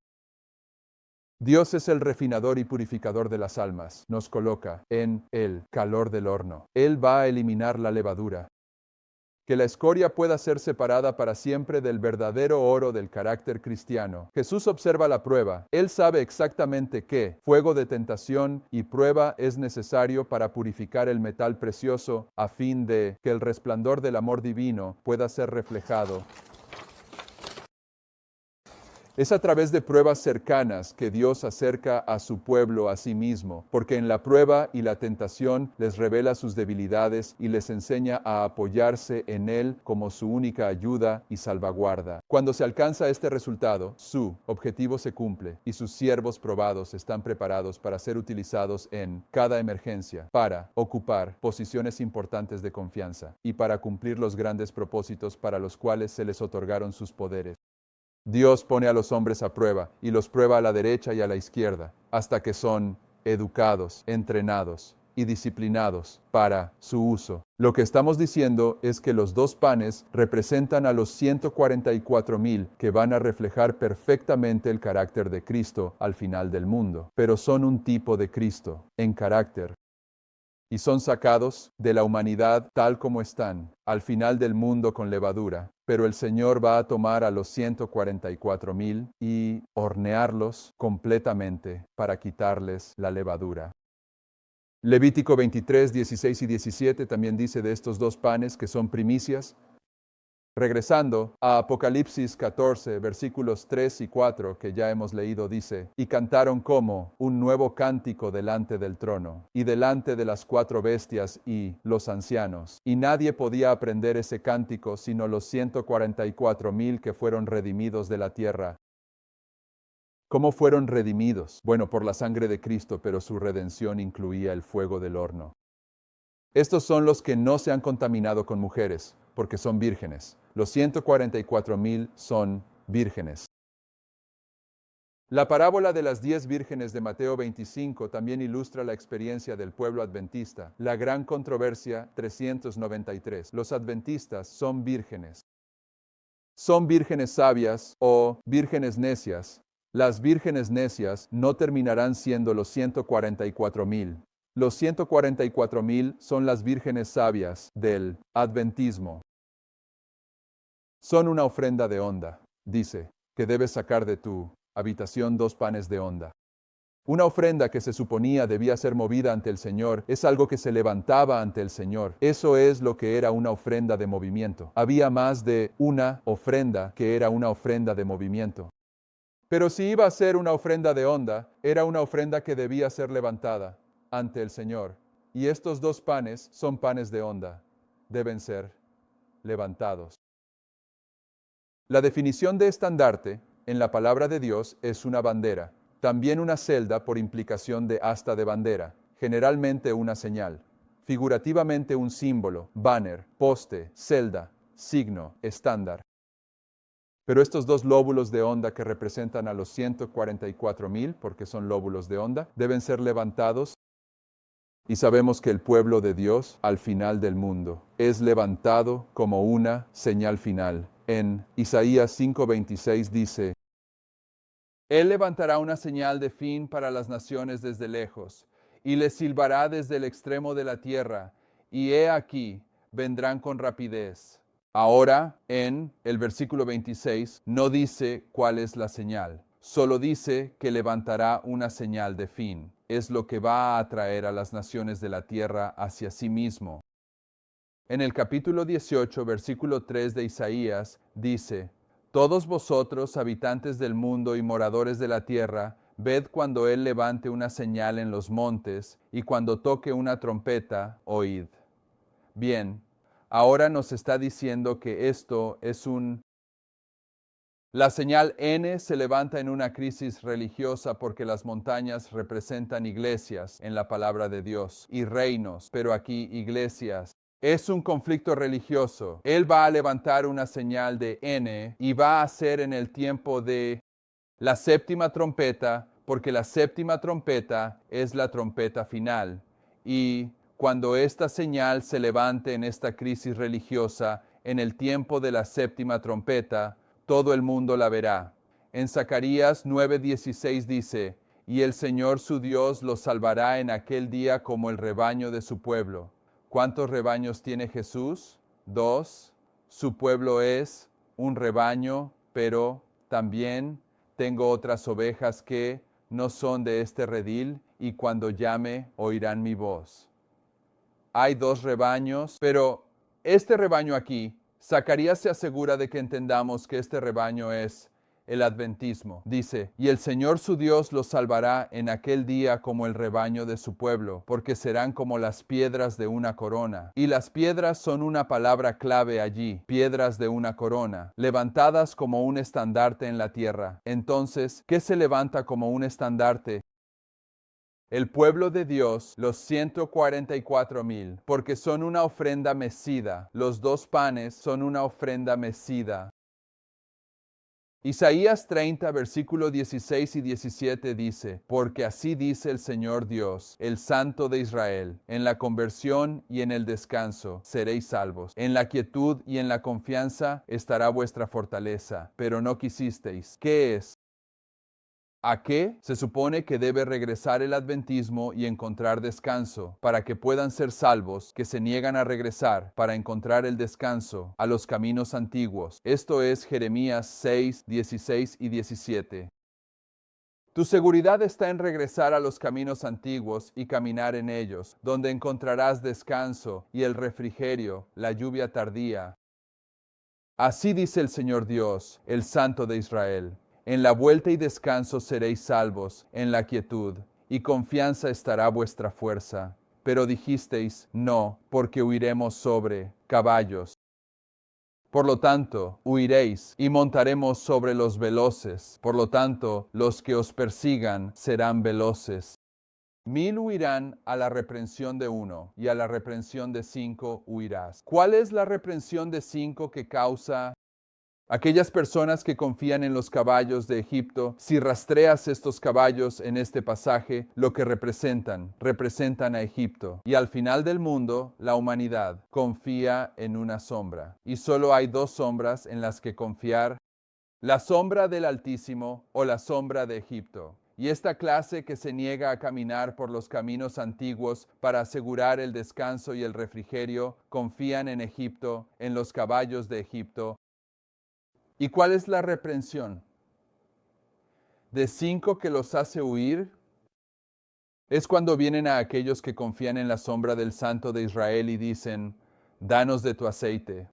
Dios es el refinador y purificador de las almas. Nos coloca en el calor del horno. Él va a eliminar la levadura. Que la escoria pueda ser separada para siempre del verdadero oro del carácter cristiano. Jesús observa la prueba. Él sabe exactamente qué fuego de tentación y prueba es necesario para purificar el metal precioso a fin de que el resplandor del amor divino pueda ser reflejado. Es a través de pruebas cercanas que Dios acerca a su pueblo a sí mismo, porque en la prueba y la tentación les revela sus debilidades y les enseña a apoyarse en Él como su única ayuda y salvaguarda. Cuando se alcanza este resultado, su objetivo se cumple y sus siervos probados están preparados para ser utilizados en cada emergencia, para ocupar posiciones importantes de confianza y para cumplir los grandes propósitos para los cuales se les otorgaron sus poderes. Dios pone a los hombres a prueba y los prueba a la derecha y a la izquierda, hasta que son educados, entrenados y disciplinados para su uso. Lo que estamos diciendo es que los 2 panes representan a los 144,000 que van a reflejar perfectamente el carácter de Cristo al final del mundo, pero son un tipo de Cristo en carácter. Y son sacados de la humanidad tal como están, al final del mundo con levadura. Pero el Señor va a tomar a los 144,000 y hornearlos completamente para quitarles la levadura. Levítico 23, 16 y 17 también dice de estos 2 panes que son primicias. Regresando a Apocalipsis 14, versículos 3 y 4, que ya hemos leído, dice: y cantaron como un nuevo cántico delante del trono, y delante de las 4 bestias y los ancianos. Y nadie podía aprender ese cántico sino los 144,000 que fueron redimidos de la tierra. ¿Cómo fueron redimidos? Bueno, por la sangre de Cristo, pero su redención incluía el fuego del horno. Estos son los que no se han contaminado con mujeres, porque son vírgenes. Los 144,000 son vírgenes. La parábola de las 10 vírgenes de Mateo 25 también ilustra la experiencia del pueblo adventista. La gran controversia 393. Los adventistas son vírgenes. Son vírgenes sabias o vírgenes necias. Las vírgenes necias no terminarán siendo los 144,000. Los 144,000 son las vírgenes sabias del adventismo. Son una ofrenda de onda, dice, que debes sacar de tu habitación 2 panes de onda. Una ofrenda que se suponía debía ser movida ante el Señor es algo que se levantaba ante el Señor. Eso es lo que era una ofrenda de movimiento. Había más de una ofrenda que era una ofrenda de movimiento. Pero si iba a ser una ofrenda de onda, era una ofrenda que debía ser levantada ante el Señor. Y estos 2 panes son panes de onda. Deben ser levantados. La definición de estandarte en la palabra de Dios es una bandera. También una celda por implicación de asta de bandera, generalmente una señal. Figurativamente un símbolo, banner, poste, celda, signo, estándar. Pero estos 2 lóbulos de onda que representan a los 144,000, porque son lóbulos de onda, deben ser levantados. Y sabemos que el pueblo de Dios, al final del mundo, es levantado como una señal final. En Isaías 5:26 dice: Él levantará una señal de fin para las naciones desde lejos, y les silbará desde el extremo de la tierra, y he aquí, vendrán con rapidez. Ahora, en el versículo 26, no dice cuál es la señal, solo dice que levantará una señal de fin. Es lo que va a atraer a las naciones de la tierra hacia sí mismo. En el capítulo 18, versículo 3 de Isaías, dice: Todos vosotros, habitantes del mundo y moradores de la tierra, ved cuando Él levante una señal en los montes, y cuando toque una trompeta, oíd. Bien, ahora nos está diciendo que esto es La señal N se levanta en una crisis religiosa porque las montañas representan iglesias en la palabra de Dios y reinos, pero aquí iglesias. Es un conflicto religioso. Él va a levantar una señal de N y va a ser en el tiempo de la séptima trompeta, porque la séptima trompeta es la trompeta final. Y cuando esta señal se levante en esta crisis religiosa, en el tiempo de la séptima trompeta, todo el mundo la verá. En Zacarías 9:16 dice: Y el Señor su Dios los salvará en aquel día como el rebaño de su pueblo. ¿Cuántos rebaños tiene Jesús? 2. Su pueblo es un rebaño, pero también tengo otras ovejas que no son de este redil, y cuando llame oirán mi voz. Hay 2 rebaños, pero este rebaño aquí, Zacarías se asegura de que entendamos que este rebaño es el adventismo. Dice: Y el Señor su Dios los salvará en aquel día como el rebaño de su pueblo, porque serán como las piedras de una corona. Y las piedras son una palabra clave allí, piedras de una corona, levantadas como un estandarte en la tierra. Entonces, ¿qué se levanta como un estandarte? El pueblo de Dios, los 144,000, porque son una ofrenda mecida. Los 2 panes son una ofrenda mecida. Isaías 30, versículo 16 y 17 dice: Porque así dice el Señor Dios, el Santo de Israel: En la conversión y en el descanso seréis salvos. En la quietud y en la confianza estará vuestra fortaleza. Pero no quisisteis. ¿Qué es? ¿A qué se supone que debe regresar el adventismo y encontrar descanso para que puedan ser salvos que se niegan a regresar para encontrar el descanso a los caminos antiguos? Esto es Jeremías 6, 16 y 17. Tu seguridad está en regresar a los caminos antiguos y caminar en ellos, donde encontrarás descanso y el refrigerio, la lluvia tardía. Así dice el Señor Dios, el Santo de Israel: En la vuelta y descanso seréis salvos, en la quietud, y confianza estará vuestra fuerza. Pero dijisteis: No, porque huiremos sobre caballos. Por lo tanto, huiréis y montaremos sobre los veloces. Por lo tanto, los que os persigan serán veloces. 1,000 huirán a la reprensión de 1, y a la reprensión de 5 huirás. ¿Cuál es la reprensión de 5 que causa Aquellas personas que confían en los caballos de Egipto, si rastreas estos caballos en este pasaje, lo que representan a Egipto. Y al final del mundo, la humanidad confía en una sombra. Y solo hay dos sombras en las que confiar: la sombra del Altísimo o la sombra de Egipto. Y esta clase que se niega a caminar por los caminos antiguos para asegurar el descanso y el refrigerio, confían en Egipto, en los caballos de Egipto. ¿Y cuál es la reprensión? De 5 que los hace huir, es cuando vienen a aquellos que confían en la sombra del Santo de Israel y dicen: danos de tu aceite.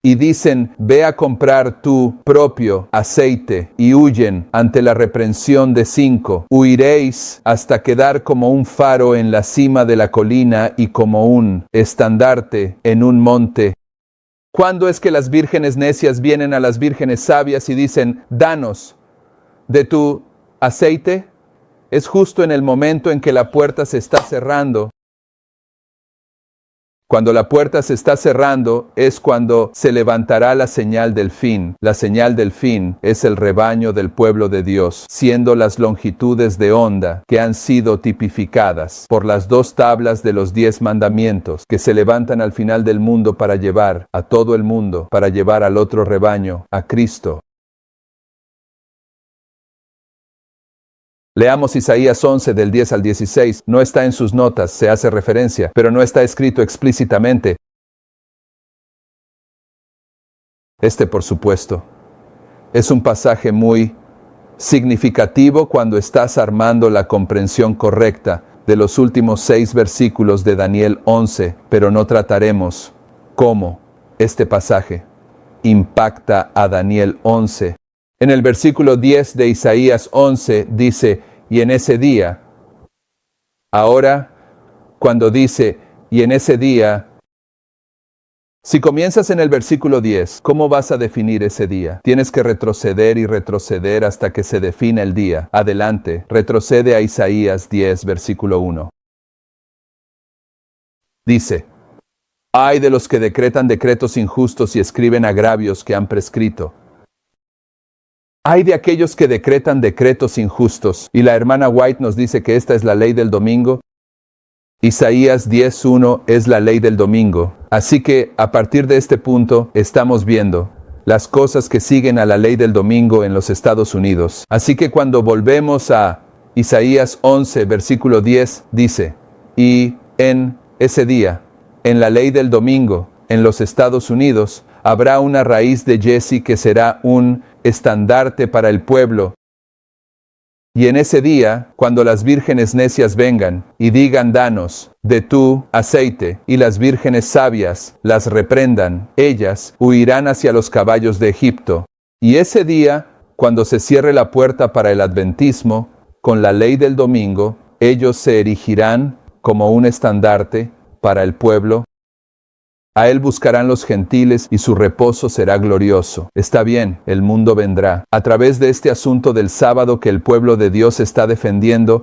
Y dicen: ve a comprar tu propio aceite, y huyen ante la reprensión de 5. Huiréis hasta quedar como un faro en la cima de la colina y como un estandarte en un monte. ¿Cuándo es que las vírgenes necias vienen a las vírgenes sabias y dicen: danos de tu aceite? Es justo en el momento en que la puerta se está cerrando. Cuando la puerta se está cerrando es cuando se levantará la señal del fin. La señal del fin es el rebaño del pueblo de Dios, siendo las longitudes de onda que han sido tipificadas por las 2 tablas de los 10 mandamientos que se levantan al final del mundo para llevar a todo el mundo, para llevar al otro rebaño, a Cristo. Leamos Isaías 11 del 10 al 16. No está en sus notas, se hace referencia, pero no está escrito explícitamente. Por supuesto, es un pasaje muy significativo cuando estás armando la comprensión correcta de los últimos 6 versículos de Daniel 11, pero no trataremos cómo este pasaje impacta a Daniel 11. En el versículo 10 de Isaías 11 dice: y en ese día. Ahora, cuando dice y en ese día, si comienzas en el versículo 10, ¿cómo vas a definir ese día? Tienes que retroceder y retroceder hasta que se defina el día. Adelante, retrocede a Isaías 10, versículo 1. Dice: ay de los que decretan decretos injustos y escriben agravios que han prescrito. Hay de aquellos que decretan decretos injustos. Y la hermana White nos dice que esta es la ley del domingo. Isaías 10:1 es la ley del domingo. Así que a partir de este punto estamos viendo las cosas que siguen a la ley del domingo en los Estados Unidos. Así que cuando volvemos a Isaías 11, versículo 10, dice: y en ese día, en la ley del domingo, en los Estados Unidos, habrá una raíz de Jesse que será un estandarte para el pueblo. Y en ese día, cuando las vírgenes necias vengan y digan: danos de tu aceite, y las vírgenes sabias las reprendan, ellas huirán hacia los caballos de Egipto. Y ese día, cuando se cierre la puerta para el adventismo, con la ley del domingo, ellos se erigirán como un estandarte para el pueblo. A él buscarán los gentiles y su reposo será glorioso. Está bien, el mundo vendrá. A través de este asunto del sábado que el pueblo de Dios está defendiendo,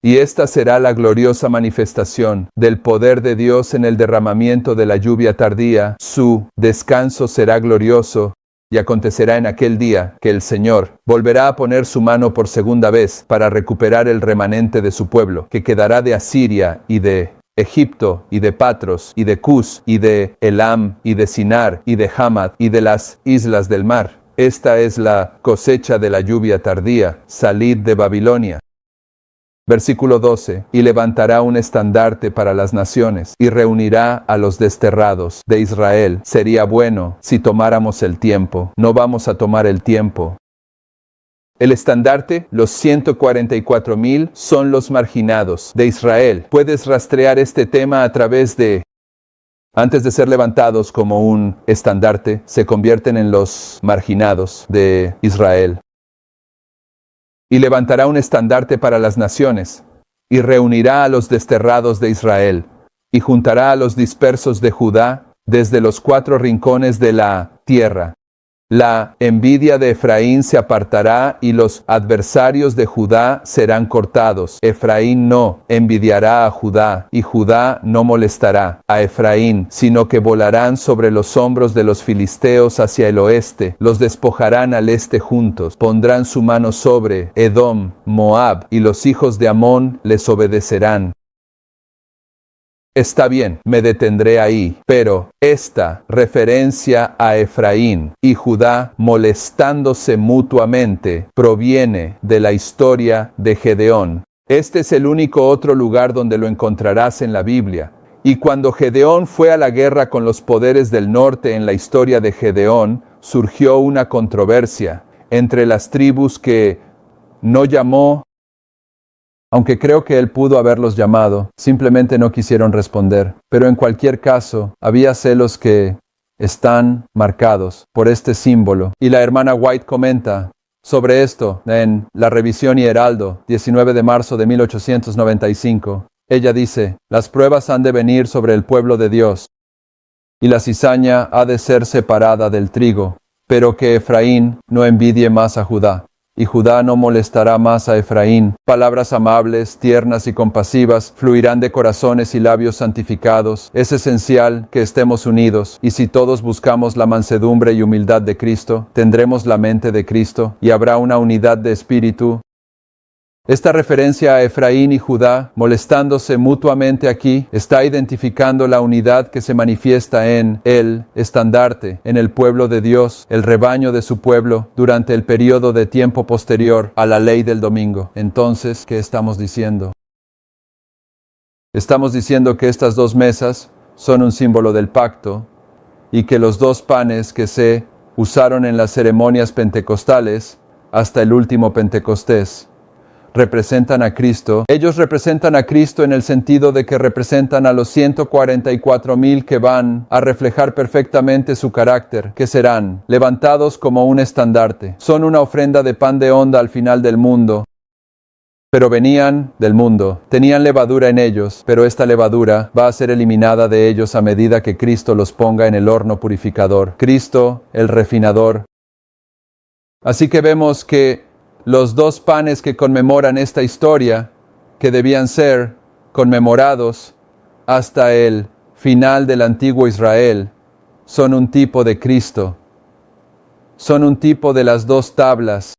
y esta será la gloriosa manifestación del poder de Dios en el derramamiento de la lluvia tardía. Su descanso será glorioso. Y acontecerá en aquel día que el Señor volverá a poner su mano por segunda vez para recuperar el remanente de su pueblo, que quedará de Asiria y de Egipto, y de Patros, y de Cus, y de Elam, y de Sinar, y de Hamad, y de las islas del mar. Esta es la cosecha de la lluvia tardía. Salid de Babilonia. Versículo 12. Y levantará un estandarte para las naciones, y reunirá a los desterrados de Israel. Sería bueno si tomáramos el tiempo. No vamos a tomar el tiempo. El estandarte, los 144,000, son los marginados de Israel. Puedes rastrear este tema a través de: antes de ser levantados como un estandarte, se convierten en los marginados de Israel. Y levantará un estandarte para las naciones, y reunirá a los desterrados de Israel, y juntará a los dispersos de Judá desde los 4 rincones de la tierra. La envidia de Efraín se apartará y los adversarios de Judá serán cortados. Efraín no envidiará a Judá y Judá no molestará a Efraín, sino que volarán sobre los hombros de los filisteos hacia el oeste. Los despojarán al este juntos. Pondrán su mano sobre Edom, Moab, y los hijos de Amón les obedecerán. Está bien, me detendré ahí, pero esta referencia a Efraín y Judá molestándose mutuamente proviene de la historia de Gedeón. Este es el único otro lugar donde lo encontrarás en la Biblia. Y cuando Gedeón fue a la guerra con los poderes del norte en la historia de Gedeón, surgió una controversia entre las tribus que no llamó. Aunque creo que él pudo haberlos llamado, simplemente no quisieron responder. Pero en cualquier caso, había celos que están marcados por este símbolo. Y la hermana White comenta sobre esto en La Revisión y Heraldo, 19 de marzo de 1895. Ella dice, las pruebas han de venir sobre el pueblo de Dios, y la cizaña ha de ser separada del trigo, pero que Efraín no envidie más a Judá. Y Judá no molestará más a Efraín. Palabras amables, tiernas y compasivas fluirán de corazones y labios santificados. Es esencial que estemos unidos, y si todos buscamos la mansedumbre y humildad de Cristo, tendremos la mente de Cristo, y habrá una unidad de espíritu. Esta referencia a Efraín y Judá, molestándose mutuamente aquí, está identificando la unidad que se manifiesta en el estandarte, en el pueblo de Dios, el rebaño de su pueblo, durante el periodo de tiempo posterior a la ley del domingo. Entonces, ¿qué estamos diciendo? Estamos diciendo que estas dos mesas son un símbolo del pacto, y que los dos panes que se usaron en las ceremonias pentecostales hasta el último Pentecostés representan a Cristo. Ellos representan a Cristo en el sentido de que representan a los 144,000 que van a reflejar perfectamente su carácter, que serán levantados como un estandarte. Son una ofrenda de pan de onda al final del mundo, pero venían del mundo. Tenían levadura en ellos, pero esta levadura va a ser eliminada de ellos a medida que Cristo los ponga en el horno purificador. Cristo, el refinador. Así que vemos que los dos panes que conmemoran esta historia, que debían ser conmemorados hasta el final del antiguo Israel, son un tipo de Cristo. Son un tipo de las dos tablas.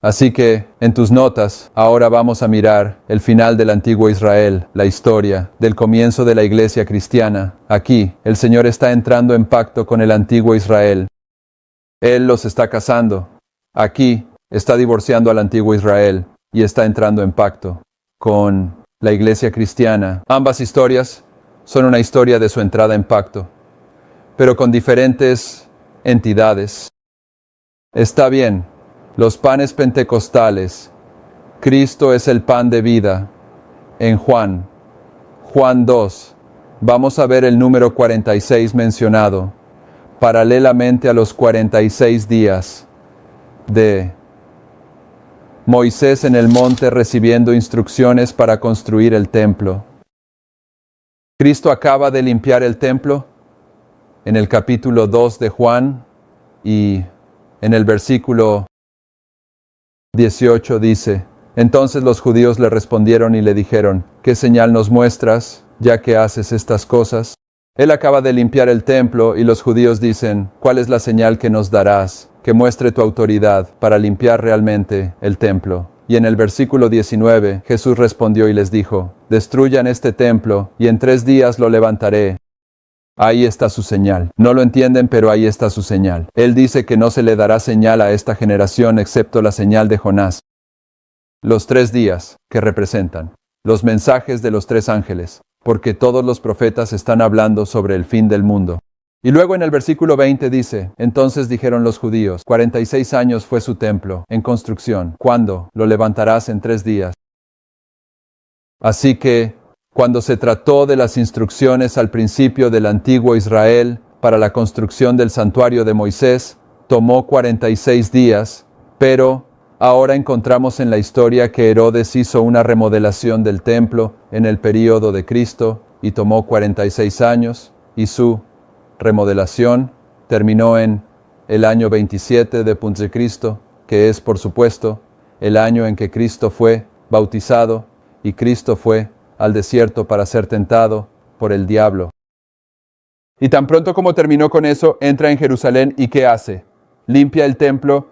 Así que, en tus notas, ahora vamos a mirar el final del antiguo Israel, la historia del comienzo de la iglesia cristiana. Aquí, el Señor está entrando en pacto con el antiguo Israel. Él los está casando. Aquí, está divorciando al antiguo Israel y está entrando en pacto con la iglesia cristiana. Ambas historias son una historia de su entrada en pacto, pero con diferentes entidades. Está bien, los panes pentecostales, Cristo es el pan de vida. En Juan 2, vamos a ver el número 46 mencionado, paralelamente a los 46 días de Moisés en el monte recibiendo instrucciones para construir el templo. Cristo acaba de limpiar el templo en el capítulo 2 de Juan, y en el versículo 18 dice, entonces los judíos le respondieron y le dijeron, ¿qué señal nos muestras, ya que haces estas cosas? Él acaba de limpiar el templo y los judíos dicen, ¿cuál es la señal que nos darás, que muestre tu autoridad para limpiar realmente el templo? Y en el versículo 19, Jesús respondió y les dijo, destruyan este templo y en 3 días lo levantaré. Ahí está su señal. No lo entienden, pero ahí está su señal. Él dice que no se le dará señal a esta generación excepto la señal de Jonás. Los 3 días que representan los mensajes de los 3 ángeles, porque todos los profetas están hablando sobre el fin del mundo. Y luego en el versículo 20 dice, entonces dijeron los judíos, 46 años fue su templo en construcción. ¿Cuándo lo levantarás en 3 días? Así que, cuando se trató de las instrucciones al principio del antiguo Israel para la construcción del santuario de Moisés, tomó 46 días, pero ahora encontramos en la historia que Herodes hizo una remodelación del templo en el período de Cristo y tomó 46 años, y su remodelación terminó en el año 27 de Ponce Cristo, que es, por supuesto, el año en que Cristo fue bautizado y Cristo fue al desierto para ser tentado por el diablo. Y tan pronto como terminó con eso, entra en Jerusalén y ¿qué hace? Limpia el templo.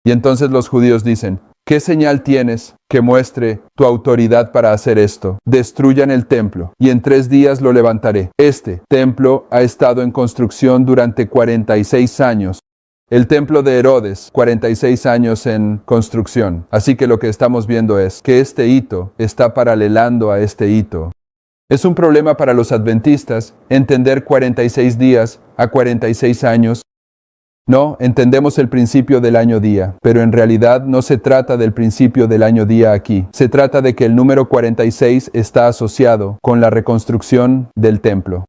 Y entonces los judíos dicen, ¿qué señal tienes que muestre tu autoridad para hacer esto? Destruyan el templo y en 3 días lo levantaré. Este templo ha estado en construcción durante 46 años. El templo de Herodes, 46 años en construcción. Así que lo que estamos viendo es que este hito está paralelando a este hito. Es un problema para los adventistas entender 46 días a 46 años. No, entendemos el principio del año día, pero en realidad no se trata del principio del año día aquí. Se trata de que el número 46 está asociado con la reconstrucción del templo.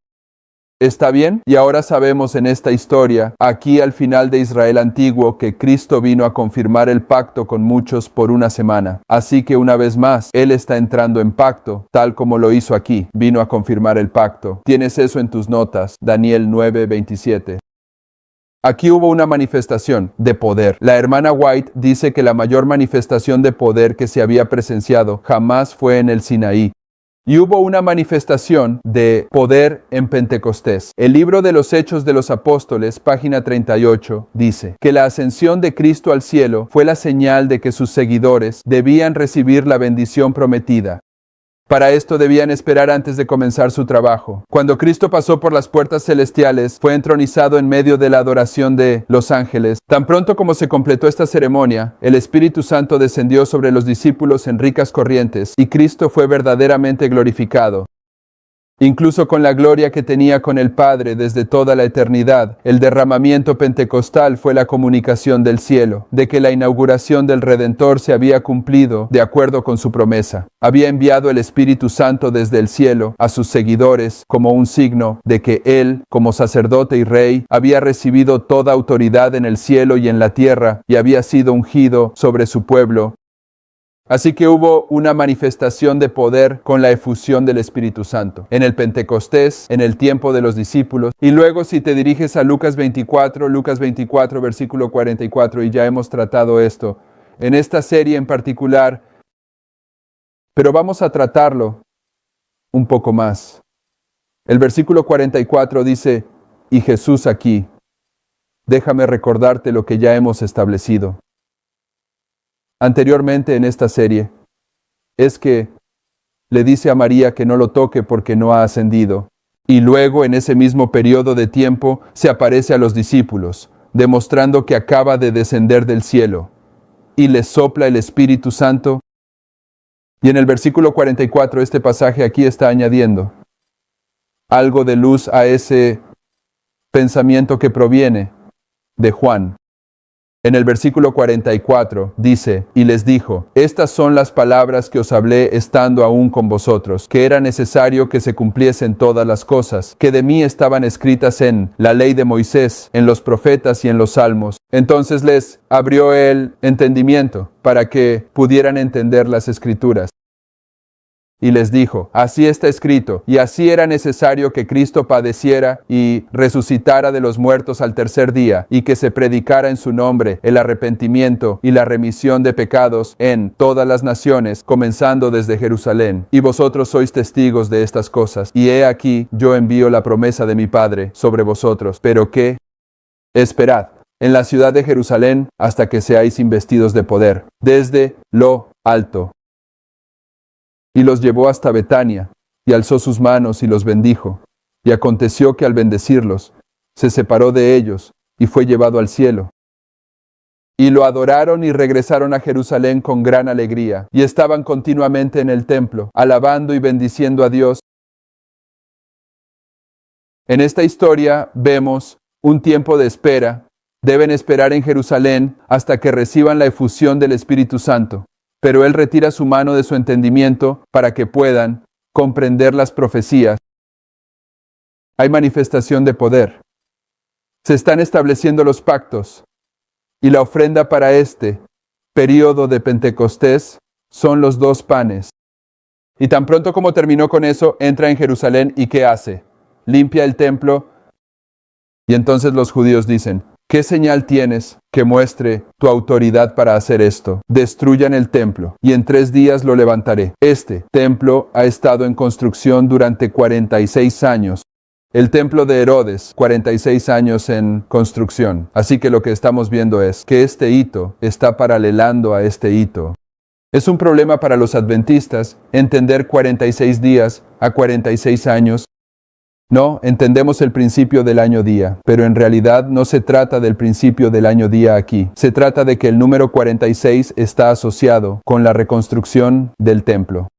¿Está bien? Y ahora sabemos en esta historia, aquí al final de Israel antiguo, que Cristo vino a confirmar el pacto con muchos por una semana. Así que una vez más, Él está entrando en pacto, tal como lo hizo aquí. Vino a confirmar el pacto. Tienes eso en tus notas, Daniel 9:27. Aquí hubo una manifestación de poder. La hermana White dice que la mayor manifestación de poder que se había presenciado jamás fue en el Sinaí. Y hubo una manifestación de poder en Pentecostés. El libro de los Hechos de los Apóstoles, página 38, dice que la ascensión de Cristo al cielo fue la señal de que sus seguidores debían recibir la bendición prometida. Para esto debían esperar antes de comenzar su trabajo. Cuando Cristo pasó por las puertas celestiales, fue entronizado en medio de la adoración de los ángeles. Tan pronto como se completó esta ceremonia, el Espíritu Santo descendió sobre los discípulos en ricas corrientes, y Cristo fue verdaderamente glorificado. Incluso con la gloria que tenía con el Padre desde toda la eternidad, el derramamiento pentecostal fue la comunicación del cielo, de que la inauguración del Redentor se había cumplido de acuerdo con su promesa. Había enviado el Espíritu Santo desde el cielo a sus seguidores como un signo de que Él, como sacerdote y rey, había recibido toda autoridad en el cielo y en la tierra y había sido ungido sobre su pueblo. Así que hubo una manifestación de poder con la efusión del Espíritu Santo. En el Pentecostés, en el tiempo de los discípulos. Y luego si te diriges a Lucas 24, versículo 44, y ya hemos tratado esto en esta serie en particular, pero vamos a tratarlo un poco más. El versículo 44 dice, y Jesús aquí, déjame recordarte lo que ya hemos establecido anteriormente en esta serie, es que le dice a María que no lo toque porque no ha ascendido. Y luego en ese mismo periodo de tiempo se aparece a los discípulos, demostrando que acaba de descender del cielo. Y les sopla el Espíritu Santo. Y en el versículo 44 este pasaje aquí está añadiendo algo de luz a ese pensamiento que proviene de Juan. En el versículo 44 dice, y les dijo, estas son las palabras que os hablé estando aún con vosotros, que era necesario que se cumpliesen todas las cosas, que de mí estaban escritas en la ley de Moisés, en los profetas y en los salmos. Entonces les abrió el entendimiento para que pudieran entender las escrituras. Y les dijo, así está escrito, y así era necesario que Cristo padeciera y resucitara de los muertos al tercer día, y que se predicara en su nombre el arrepentimiento y la remisión de pecados en todas las naciones, comenzando desde Jerusalén. Y vosotros sois testigos de estas cosas. Y he aquí, yo envío la promesa de mi Padre sobre vosotros. Pero ¿qué? Esperad en la ciudad de Jerusalén hasta que seáis investidos de poder, desde lo alto. Y los llevó hasta Betania, y alzó sus manos y los bendijo. Y aconteció que al bendecirlos, se separó de ellos, y fue llevado al cielo. Y lo adoraron y regresaron a Jerusalén con gran alegría, y estaban continuamente en el templo, alabando y bendiciendo a Dios. En esta historia vemos un tiempo de espera. Deben esperar en Jerusalén hasta que reciban la efusión del Espíritu Santo. Pero Él retira su mano de su entendimiento para que puedan comprender las profecías. Hay manifestación de poder. Se están estableciendo los pactos. Y la ofrenda para este periodo de Pentecostés son los 2 panes. Y tan pronto como terminó con eso, entra en Jerusalén y ¿qué hace? Limpia el templo. Y entonces los judíos dicen, ¿Qué señal tienes que muestre tu autoridad para hacer esto? Destruyan el templo, y en 3 días lo levantaré. Este templo ha estado en construcción durante 46 años. El templo de Herodes, 46 años en construcción. Así que lo que estamos viendo es que este hito está paralelando a este hito. Es un problema para los adventistas entender 46 días a 46 años. No, entendemos el principio del año día, pero en realidad no se trata del principio del año día aquí. Se trata de que el número 46 está asociado con la reconstrucción del templo.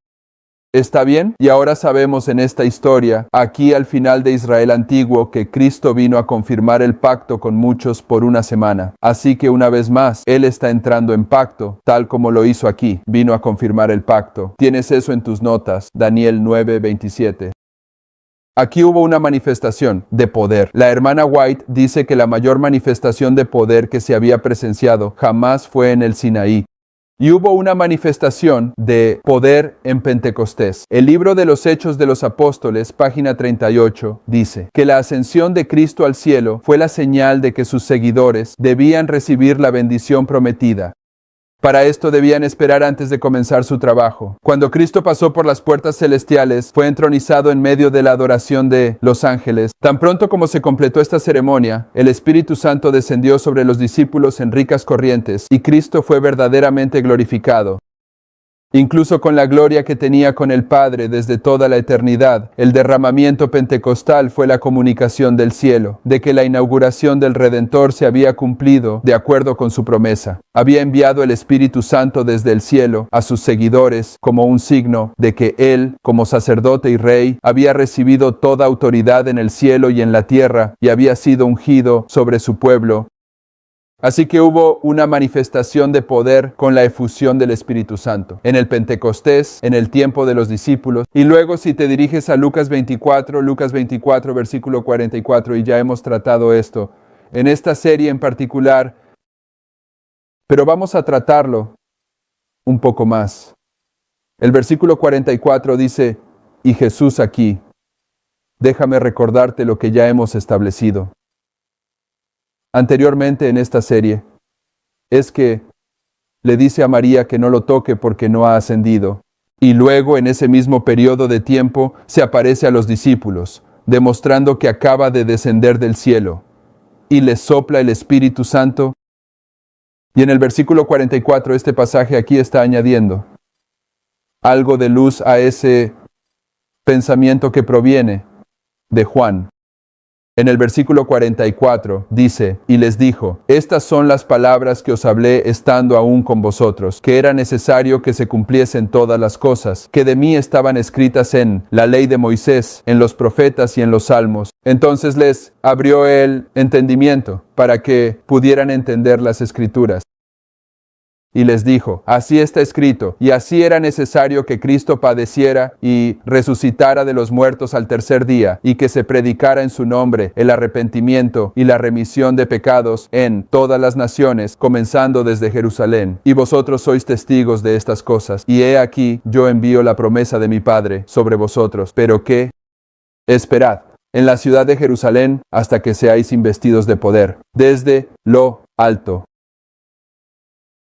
¿Está bien? Y ahora sabemos en esta historia, aquí al final de Israel antiguo, que Cristo vino a confirmar el pacto con muchos por una semana. Así que una vez más, Él está entrando en pacto, tal como lo hizo aquí. Vino a confirmar el pacto. Tienes eso en tus notas, Daniel 9:27. Aquí hubo una manifestación de poder. La hermana White dice que la mayor manifestación de poder que se había presenciado jamás fue en el Sinaí. Y hubo una manifestación de poder en Pentecostés. El libro de los Hechos de los Apóstoles, página 38, dice que la ascensión de Cristo al cielo fue la señal de que sus seguidores debían recibir la bendición prometida. Para esto debían esperar antes de comenzar su trabajo. Cuando Cristo pasó por las puertas celestiales, fue entronizado en medio de la adoración de los ángeles. Tan pronto como se completó esta ceremonia, el Espíritu Santo descendió sobre los discípulos en ricas corrientes, y Cristo fue verdaderamente glorificado. Incluso con la gloria que tenía con el Padre desde toda la eternidad, el derramamiento pentecostal fue la comunicación del cielo, de que la inauguración del Redentor se había cumplido de acuerdo con su promesa. Había enviado el Espíritu Santo desde el cielo a sus seguidores como un signo de que Él, como sacerdote y rey, había recibido toda autoridad en el cielo y en la tierra y había sido ungido sobre su pueblo. Así que hubo una manifestación de poder con la efusión del Espíritu Santo en el Pentecostés, en el tiempo de los discípulos. Y luego si te diriges a Lucas 24, versículo 44, y ya hemos tratado esto en esta serie en particular, pero vamos a tratarlo un poco más. El versículo 44 dice, y Jesús aquí, déjame recordarte lo que ya hemos establecido anteriormente en esta serie, es que le dice a María que no lo toque porque no ha ascendido. Y luego en ese mismo periodo de tiempo se aparece a los discípulos, demostrando que acaba de descender del cielo. Y les sopla el Espíritu Santo. Y en el versículo 44 este pasaje aquí está añadiendo algo de luz a ese pensamiento que proviene de Juan. En el versículo 44 dice, y les dijo, estas son las palabras que os hablé estando aún con vosotros, que era necesario que se cumpliesen todas las cosas, que de mí estaban escritas en la ley de Moisés, en los profetas y en los salmos. Entonces les abrió el entendimiento para que pudieran entender las escrituras. Y les dijo, así está escrito, y así era necesario que Cristo padeciera y resucitara de los muertos al tercer día, y que se predicara en su nombre el arrepentimiento y la remisión de pecados en todas las naciones, comenzando desde Jerusalén. Y vosotros sois testigos de estas cosas. Y he aquí, yo envío la promesa de mi Padre sobre vosotros. Pero ¿qué? Esperad en la ciudad de Jerusalén hasta que seáis investidos de poder, desde lo alto.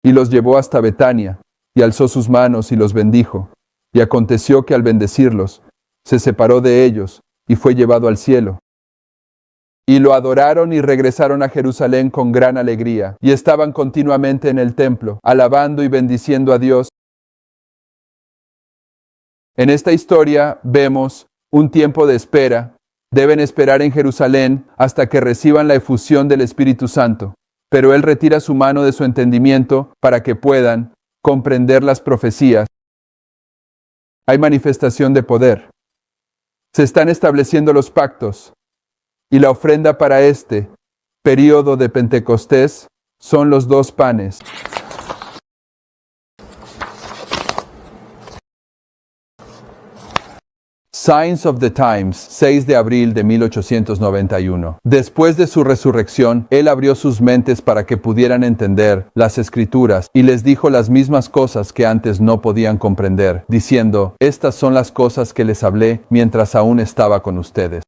Y los llevó hasta Betania, y alzó sus manos y los bendijo. Y aconteció que al bendecirlos, se separó de ellos, y fue llevado al cielo. Y lo adoraron y regresaron a Jerusalén con gran alegría, y estaban continuamente en el templo, alabando y bendiciendo a Dios. En esta historia vemos un tiempo de espera. Deben esperar en Jerusalén hasta que reciban la efusión del Espíritu Santo. Pero Él retira su mano de su entendimiento para que puedan comprender las profecías. Hay manifestación de poder. Se están estableciendo los pactos. Y la ofrenda para este período de Pentecostés son los 2 panes. Signs of the Times, 6 de abril de 1891. Después de su resurrección, Él abrió sus mentes para que pudieran entender las Escrituras y les dijo las mismas cosas que antes no podían comprender, diciendo, estas son las cosas que les hablé mientras aún estaba con ustedes.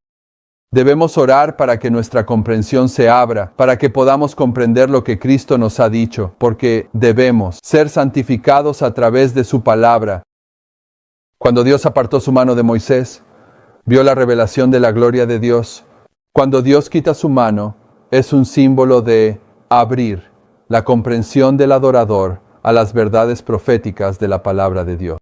Debemos orar para que nuestra comprensión se abra, para que podamos comprender lo que Cristo nos ha dicho, porque debemos ser santificados a través de su palabra. Cuando Dios apartó su mano de Moisés, vio la revelación de la gloria de Dios. Cuando Dios quita su mano, es un símbolo de abrir la comprensión del adorador a las verdades proféticas de la palabra de Dios.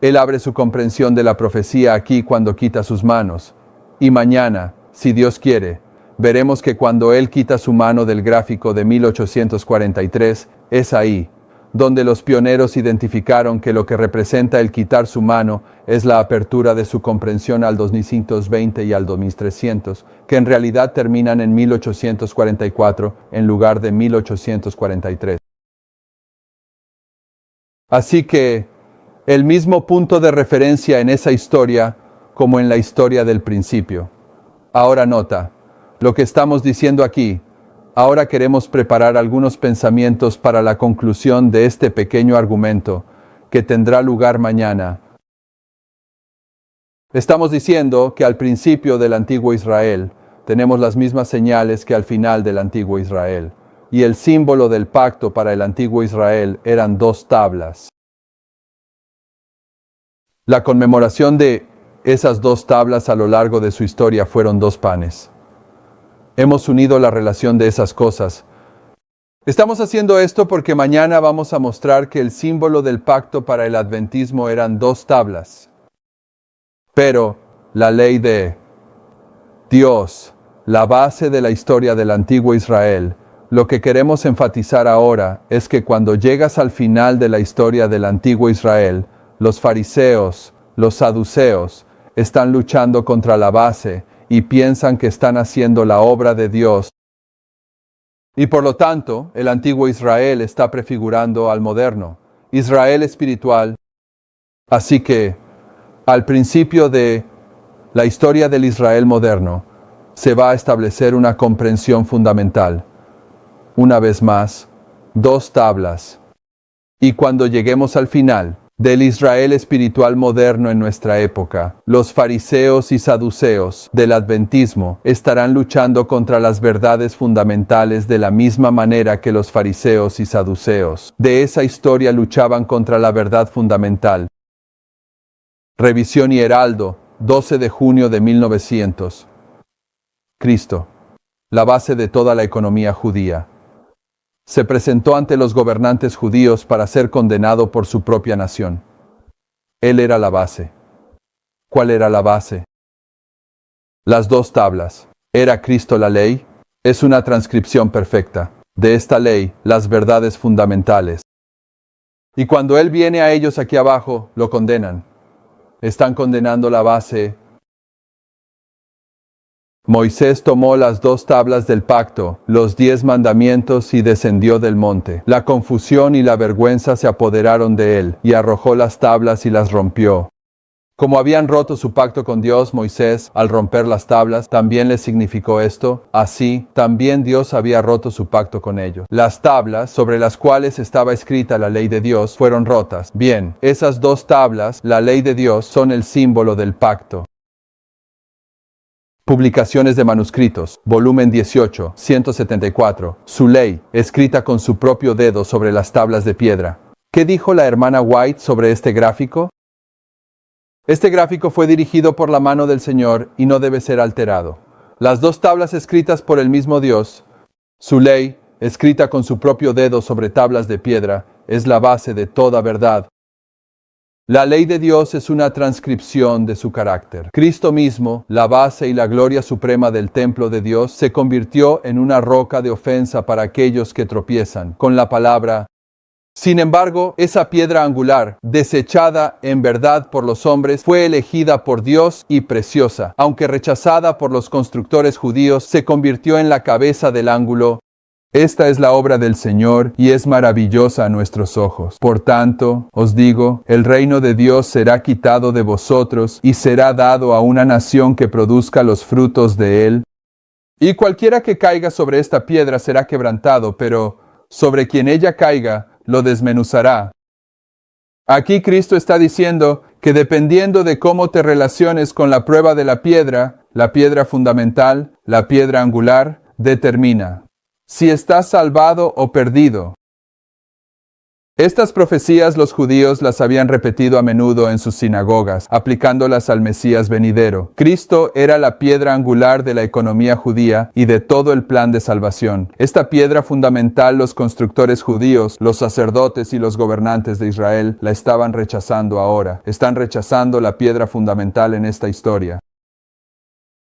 Él abre su comprensión de la profecía aquí cuando quita sus manos. Y mañana, si Dios quiere, veremos que cuando Él quita su mano del gráfico de 1843, es ahí donde los pioneros identificaron que lo que representa el quitar su mano es la apertura de su comprensión al 2520 y al 2300, que en realidad terminan en 1844 en lugar de 1843. Así que, el mismo punto de referencia en esa historia como en la historia del principio. Ahora nota, lo que estamos diciendo aquí. Ahora queremos preparar algunos pensamientos para la conclusión de este pequeño argumento que tendrá lugar mañana. Estamos diciendo que al principio del antiguo Israel tenemos las mismas señales que al final del antiguo Israel, y el símbolo del pacto para el antiguo Israel eran 2 tablas. La conmemoración de esas 2 tablas a lo largo de su historia fueron 2 panes. Hemos unido la relación de esas cosas. Estamos haciendo esto porque mañana vamos a mostrar que el símbolo del pacto para el adventismo eran 2 tablas. Pero la ley de Dios, la base de la historia del antiguo Israel, lo que queremos enfatizar ahora es que cuando llegas al final de la historia del antiguo Israel, los fariseos, los saduceos, están luchando contra la base y piensan que están haciendo la obra de Dios. Y por lo tanto, el antiguo Israel está prefigurando al moderno, Israel espiritual. Así que, al principio de la historia del Israel moderno, se va a establecer una comprensión fundamental. Una vez más, 2 tablas. Y cuando lleguemos al final del Israel espiritual moderno en nuestra época, los fariseos y saduceos del adventismo estarán luchando contra las verdades fundamentales de la misma manera que los fariseos y saduceos de esa historia luchaban contra la verdad fundamental. Revisión y Heraldo, 12 de junio de 1900. Cristo, la base de toda la economía judía, se presentó ante los gobernantes judíos para ser condenado por su propia nación. Él era la base. ¿Cuál era la base? Las 2 tablas. ¿Era Cristo la ley? Es una transcripción perfecta de esta ley, las verdades fundamentales. Y cuando Él viene a ellos aquí abajo, lo condenan. Están condenando la base. Moisés tomó las 2 tablas del pacto, los 10 mandamientos y descendió del monte. La confusión y la vergüenza se apoderaron de él, y arrojó las tablas y las rompió. Como habían roto su pacto con Dios, Moisés, al romper las tablas, también les significó esto. Así, también Dios había roto su pacto con ellos. Las tablas, sobre las cuales estaba escrita la ley de Dios, fueron rotas. Bien, esas 2 tablas, la ley de Dios, son el símbolo del pacto. Publicaciones de manuscritos, volumen 18, 174. Su ley, escrita con su propio dedo sobre las tablas de piedra. ¿Qué dijo la hermana White sobre este gráfico? Este gráfico fue dirigido por la mano del Señor y no debe ser alterado. Las 2 tablas escritas por el mismo Dios, su ley, escrita con su propio dedo sobre tablas de piedra, es la base de toda verdad. La ley de Dios es una transcripción de su carácter. Cristo mismo, la base y la gloria suprema del templo de Dios, se convirtió en una roca de ofensa para aquellos que tropiezan con la palabra. Sin embargo, esa piedra angular, desechada en verdad por los hombres, fue elegida por Dios y preciosa. Aunque rechazada por los constructores judíos, se convirtió en la cabeza del ángulo. Esta es la obra del Señor y es maravillosa a nuestros ojos. Por tanto, os digo, el reino de Dios será quitado de vosotros y será dado a una nación que produzca los frutos de él. Y cualquiera que caiga sobre esta piedra será quebrantado, pero sobre quien ella caiga, lo desmenuzará. Aquí Cristo está diciendo que dependiendo de cómo te relaciones con la prueba de la piedra fundamental, la piedra angular, determina si estás salvado o perdido. Estas profecías los judíos las habían repetido a menudo en sus sinagogas, aplicándolas al Mesías venidero. Cristo era la piedra angular de la economía judía y de todo el plan de salvación. Esta piedra fundamental los constructores judíos, los sacerdotes y los gobernantes de Israel la estaban rechazando ahora. Están rechazando la piedra fundamental en esta historia.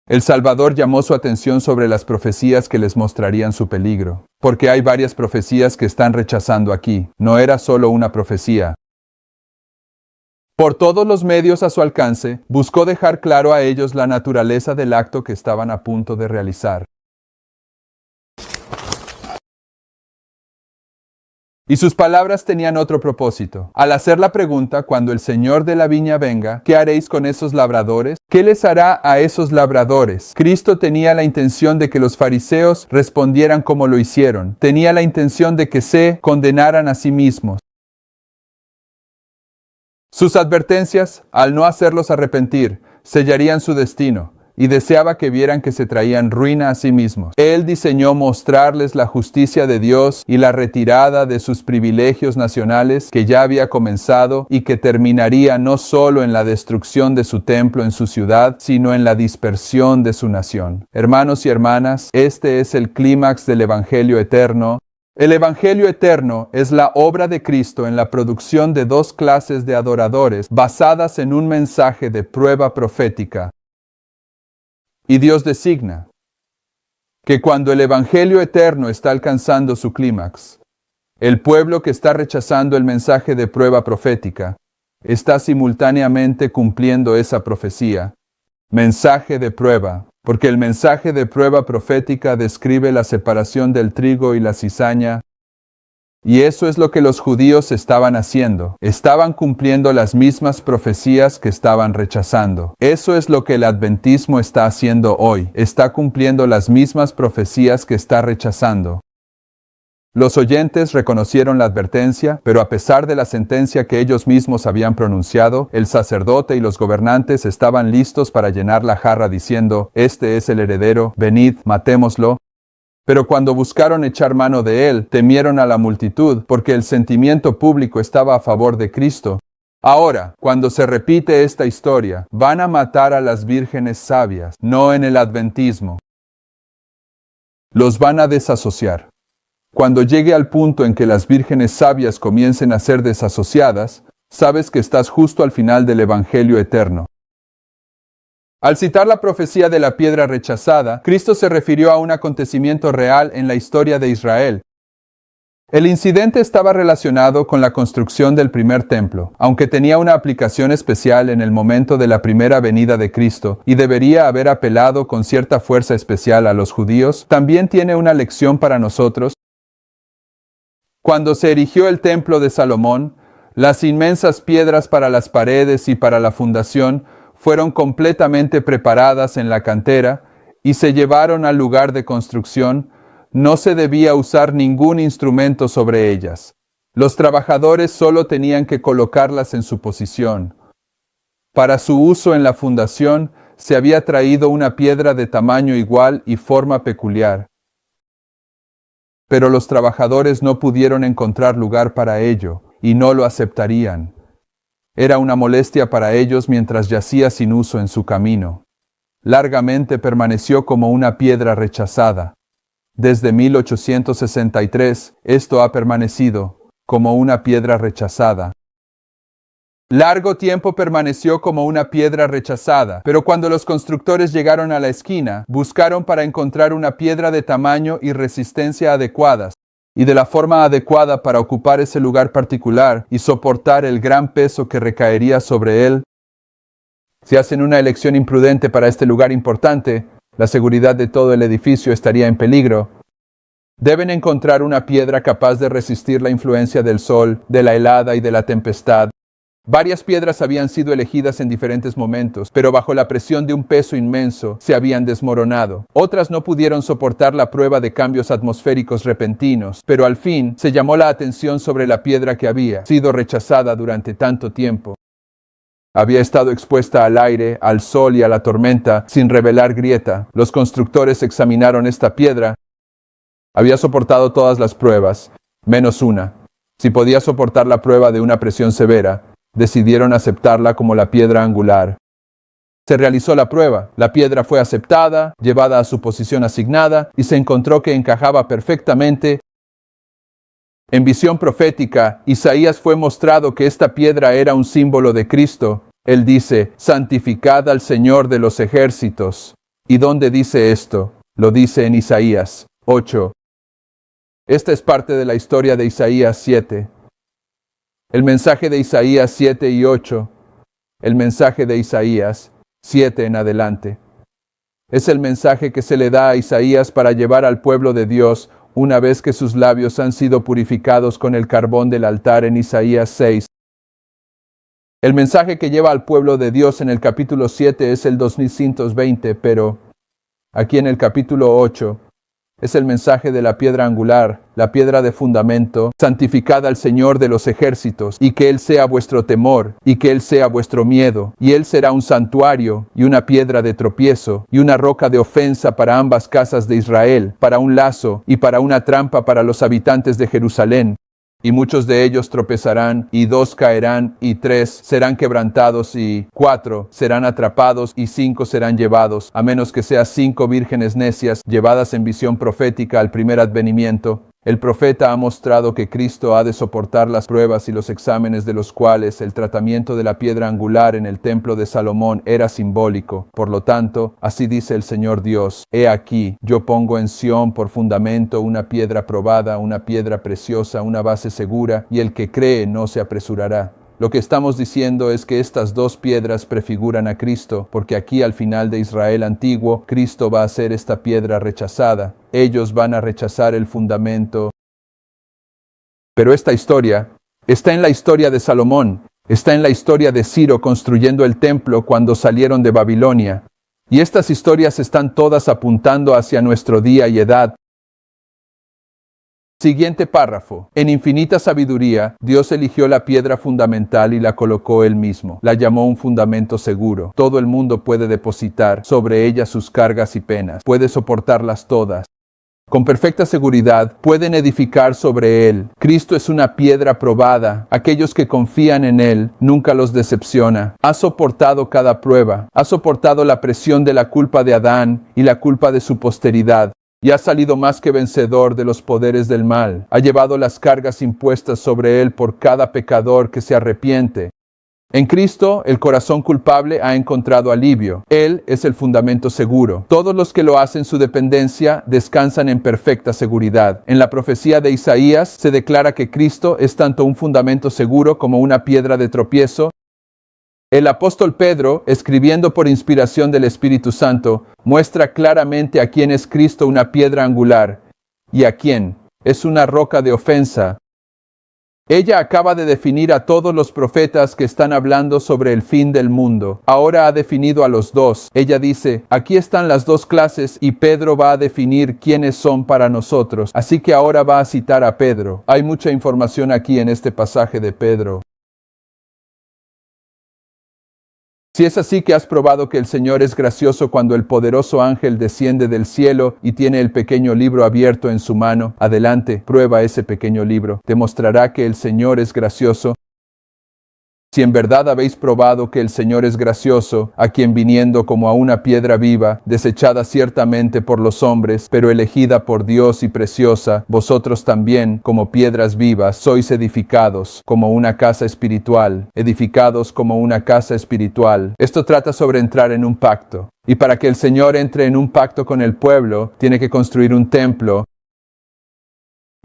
El Salvador llamó su atención sobre las profecías que les mostrarían su peligro, porque hay varias profecías que están rechazando aquí. No era solo una profecía. Por todos los medios a su alcance, buscó dejar claro a ellos la naturaleza del acto que estaban a punto de realizar. Y sus palabras tenían otro propósito. Al hacer la pregunta, cuando el Señor de la viña venga, ¿qué haréis con esos labradores? ¿Qué les hará a esos labradores? Cristo tenía la intención de que los fariseos respondieran como lo hicieron. Tenía la intención de que se condenaran a sí mismos. Sus advertencias, al no hacerlos arrepentir, sellarían su destino. Y deseaba que vieran que se traían ruina a sí mismos. Él diseñó mostrarles la justicia de Dios y la retirada de sus privilegios nacionales que ya había comenzado y que terminaría no solo en la destrucción de su templo en su ciudad, sino en la dispersión de su nación. Hermanos y hermanas, este es el clímax del Evangelio eterno. El Evangelio eterno es la obra de Cristo en la producción de dos clases de adoradores basadas en un mensaje de prueba profética. Y Dios designa que cuando el Evangelio eterno está alcanzando su clímax, el pueblo que está rechazando el mensaje de prueba profética está simultáneamente cumpliendo esa profecía. Mensaje de prueba, porque el mensaje de prueba profética describe la separación del trigo y la cizaña. Y eso es lo que los judíos estaban haciendo. Estaban cumpliendo las mismas profecías que estaban rechazando. Eso es lo que el adventismo está haciendo hoy. Está cumpliendo las mismas profecías que está rechazando. Los oyentes reconocieron la advertencia, pero a pesar de la sentencia que ellos mismos habían pronunciado, el sacerdote y los gobernantes estaban listos para llenar la jarra diciendo: «Este es el heredero, venid, matémoslo». Pero cuando buscaron echar mano de él, temieron a la multitud, porque el sentimiento público estaba a favor de Cristo. Ahora, cuando se repite esta historia, van a matar a las vírgenes sabias, no en el adventismo. Los van a desasociar. Cuando llegue al punto en que las vírgenes sabias comiencen a ser desasociadas, sabes que estás justo al final del Evangelio eterno. Al citar la profecía de la piedra rechazada, Cristo se refirió a un acontecimiento real en la historia de Israel. El incidente estaba relacionado con la construcción del primer templo, aunque tenía una aplicación especial en el momento de la primera venida de Cristo y debería haber apelado con cierta fuerza especial a los judíos, también tiene una lección para nosotros. Cuando se erigió el templo de Salomón, las inmensas piedras para las paredes y para la fundación fueron completamente preparadas en la cantera y se llevaron al lugar de construcción. No se debía usar ningún instrumento sobre ellas. Los trabajadores solo tenían que colocarlas en su posición. Para su uso en la fundación, se había traído una piedra de tamaño igual y forma peculiar. Pero los trabajadores no pudieron encontrar lugar para ello, y no lo aceptarían. Era una molestia para ellos mientras yacía sin uso en su camino. Largamente permaneció como una piedra rechazada. Desde 1863, esto ha permanecido como una piedra rechazada. Largo tiempo permaneció como una piedra rechazada, pero cuando los constructores llegaron a la esquina, buscaron para encontrar una piedra de tamaño y resistencia adecuadas, y de la forma adecuada para ocupar ese lugar particular y soportar el gran peso que recaería sobre él. Si hacen una elección imprudente para este lugar importante, la seguridad de todo el edificio estaría en peligro. Deben encontrar una piedra capaz de resistir la influencia del sol, de la helada y de la tempestad. Varias piedras habían sido elegidas en diferentes momentos, pero bajo la presión de un peso inmenso se habían desmoronado. Otras no pudieron soportar la prueba de cambios atmosféricos repentinos, pero al fin se llamó la atención sobre la piedra que había sido rechazada durante tanto tiempo. Había estado expuesta al aire, al sol y a la tormenta, sin revelar grieta. Los constructores examinaron esta piedra. Había soportado todas las pruebas, menos una. Si podía soportar la prueba de una presión severa, decidieron aceptarla como la piedra angular. Se realizó la prueba. La piedra fue aceptada, llevada a su posición asignada, y se encontró que encajaba perfectamente. En visión profética, Isaías fue mostrado que esta piedra era un símbolo de Cristo. Él dice, santificad al Señor de los ejércitos. ¿Y dónde dice esto? Lo dice en Isaías 8. Esta es parte de la historia de Isaías 7. El mensaje de Isaías 7 y 8. El mensaje de Isaías 7 en adelante. Es el mensaje que se le da a Isaías para llevar al pueblo de Dios una vez que sus labios han sido purificados con el carbón del altar en Isaías 6. El mensaje que lleva al pueblo de Dios en el capítulo 7 es el 2120, pero aquí en el capítulo 8 es el mensaje de la piedra angular, la piedra de fundamento, santificad al Señor de los ejércitos, y que Él sea vuestro temor, y que Él sea vuestro miedo, y Él será un santuario, y una piedra de tropiezo, y una roca de ofensa para ambas casas de Israel, para un lazo, y para una trampa para los habitantes de Jerusalén. Y muchos de ellos tropezarán, y 2 caerán, y 3 serán quebrantados, y 4 serán atrapados, y 5 serán llevados, a menos que sean 5 vírgenes necias, llevadas en visión profética al primer advenimiento. El profeta ha mostrado que Cristo ha de soportar las pruebas y los exámenes de los cuales el tratamiento de la piedra angular en el templo de Salomón era simbólico. Por lo tanto, así dice el Señor Dios, he aquí, yo pongo en Sión por fundamento una piedra probada, una piedra preciosa, una base segura, y el que cree no se apresurará. Lo que estamos diciendo es que estas 2 piedras prefiguran a Cristo, porque aquí al final de Israel antiguo, Cristo va a ser esta piedra rechazada. Ellos van a rechazar el fundamento. Pero esta historia está en la historia de Salomón, está en la historia de Ciro construyendo el templo cuando salieron de Babilonia. Y estas historias están todas apuntando hacia nuestro día y edad. Siguiente párrafo. En infinita sabiduría, Dios eligió la piedra fundamental y la colocó Él mismo. La llamó un fundamento seguro. Todo el mundo puede depositar sobre ella sus cargas y penas. Puede soportarlas todas. Con perfecta seguridad pueden edificar sobre Él. Cristo es una piedra probada. Aquellos que confían en Él nunca los decepciona. Ha soportado cada prueba. Ha soportado la presión de la culpa de Adán y la culpa de su posteridad. Y ha salido más que vencedor de los poderes del mal. Ha llevado las cargas impuestas sobre Él por cada pecador que se arrepiente. En Cristo, el corazón culpable ha encontrado alivio. Él es el fundamento seguro. Todos los que lo hacen su dependencia descansan en perfecta seguridad. En la profecía de Isaías se declara que Cristo es tanto un fundamento seguro como una piedra de tropiezo. El apóstol Pedro, escribiendo por inspiración del Espíritu Santo, muestra claramente a quién es Cristo una piedra angular y a quién es una roca de ofensa. Ella acaba de definir a todos los profetas que están hablando sobre el fin del mundo. Ahora ha definido a los 2. Ella dice, aquí están las 2 clases y Pedro va a definir quiénes son para nosotros. Así que ahora va a citar a Pedro. Hay mucha información aquí en este pasaje de Pedro. Si es así que has probado que el Señor es gracioso cuando el poderoso ángel desciende del cielo y tiene el pequeño libro abierto en su mano, adelante, prueba ese pequeño libro. Te mostrará que el Señor es gracioso. Si en verdad habéis probado que el Señor es gracioso, a quien viniendo como a una piedra viva, desechada ciertamente por los hombres, pero elegida por Dios y preciosa, vosotros también, como piedras vivas, sois edificados como una casa espiritual, edificados como una casa espiritual. Esto trata sobre entrar en un pacto. Y para que el Señor entre en un pacto con el pueblo, tiene que construir un templo.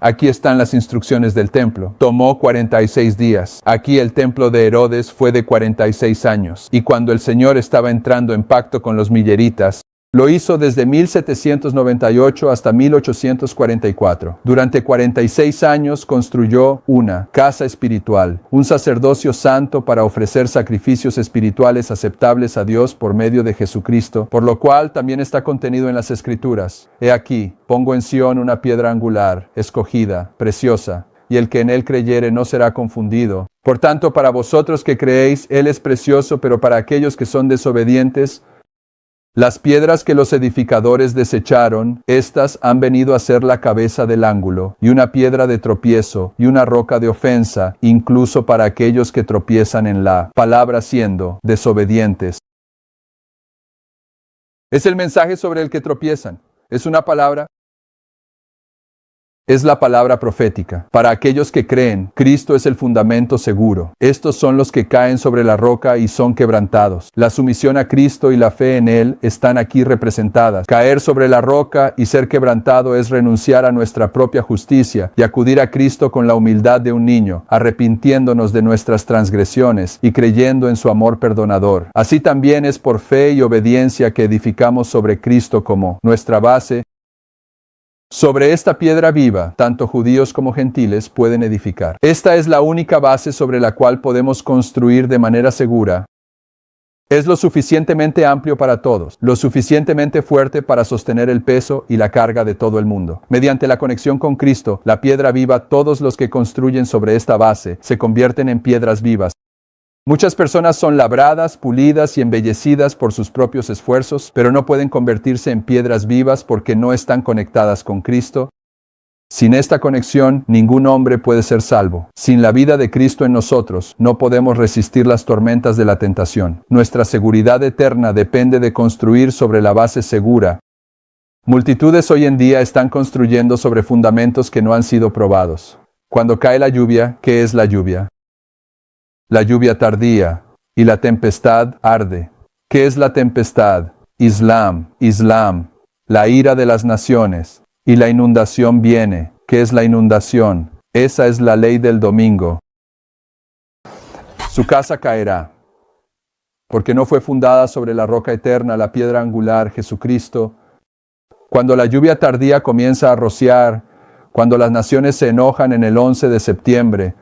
Aquí están las instrucciones del templo. Tomó 46 días. Aquí el templo de Herodes fue de 46 años. Y cuando el Señor estaba entrando en pacto con los milleritas, lo hizo desde 1798 hasta 1844. Durante 46 años construyó una casa espiritual, un sacerdocio santo para ofrecer sacrificios espirituales aceptables a Dios por medio de Jesucristo, por lo cual también está contenido en las Escrituras. He aquí, pongo en Sión una piedra angular, escogida, preciosa, y el que en él creyere no será confundido. Por tanto, para vosotros que creéis, él es precioso, pero para aquellos que son desobedientes, las piedras que los edificadores desecharon, éstas han venido a ser la cabeza del ángulo, y una piedra de tropiezo, y una roca de ofensa, incluso para aquellos que tropiezan en la palabra siendo desobedientes. Es el mensaje sobre el que tropiezan. Es una palabra. Es la palabra profética. Para aquellos que creen, Cristo es el fundamento seguro. Estos son los que caen sobre la roca y son quebrantados. La sumisión a Cristo y la fe en Él están aquí representadas. Caer sobre la roca y ser quebrantado es renunciar a nuestra propia justicia y acudir a Cristo con la humildad de un niño, arrepintiéndonos de nuestras transgresiones y creyendo en su amor perdonador. Así también es por fe y obediencia que edificamos sobre Cristo como nuestra base. Sobre esta piedra viva, tanto judíos como gentiles pueden edificar. Esta es la única base sobre la cual podemos construir de manera segura. Es lo suficientemente amplio para todos, lo suficientemente fuerte para sostener el peso y la carga de todo el mundo. Mediante la conexión con Cristo, la piedra viva, todos los que construyen sobre esta base se convierten en piedras vivas. Muchas personas son labradas, pulidas y embellecidas por sus propios esfuerzos, pero no pueden convertirse en piedras vivas porque no están conectadas con Cristo. Sin esta conexión, ningún hombre puede ser salvo. Sin la vida de Cristo en nosotros, no podemos resistir las tormentas de la tentación. Nuestra seguridad eterna depende de construir sobre la base segura. Multitudes hoy en día están construyendo sobre fundamentos que no han sido probados. Cuando cae la lluvia, ¿qué es la lluvia? La lluvia tardía y la tempestad arde. ¿Qué es la tempestad? Islam, la ira de las naciones. Y la inundación viene. ¿Qué es la inundación? Esa es la ley del domingo. Su casa caerá, porque no fue fundada sobre la roca eterna, la piedra angular, Jesucristo. Cuando la lluvia tardía comienza a rociar, cuando las naciones se enojan en el 11 de septiembre,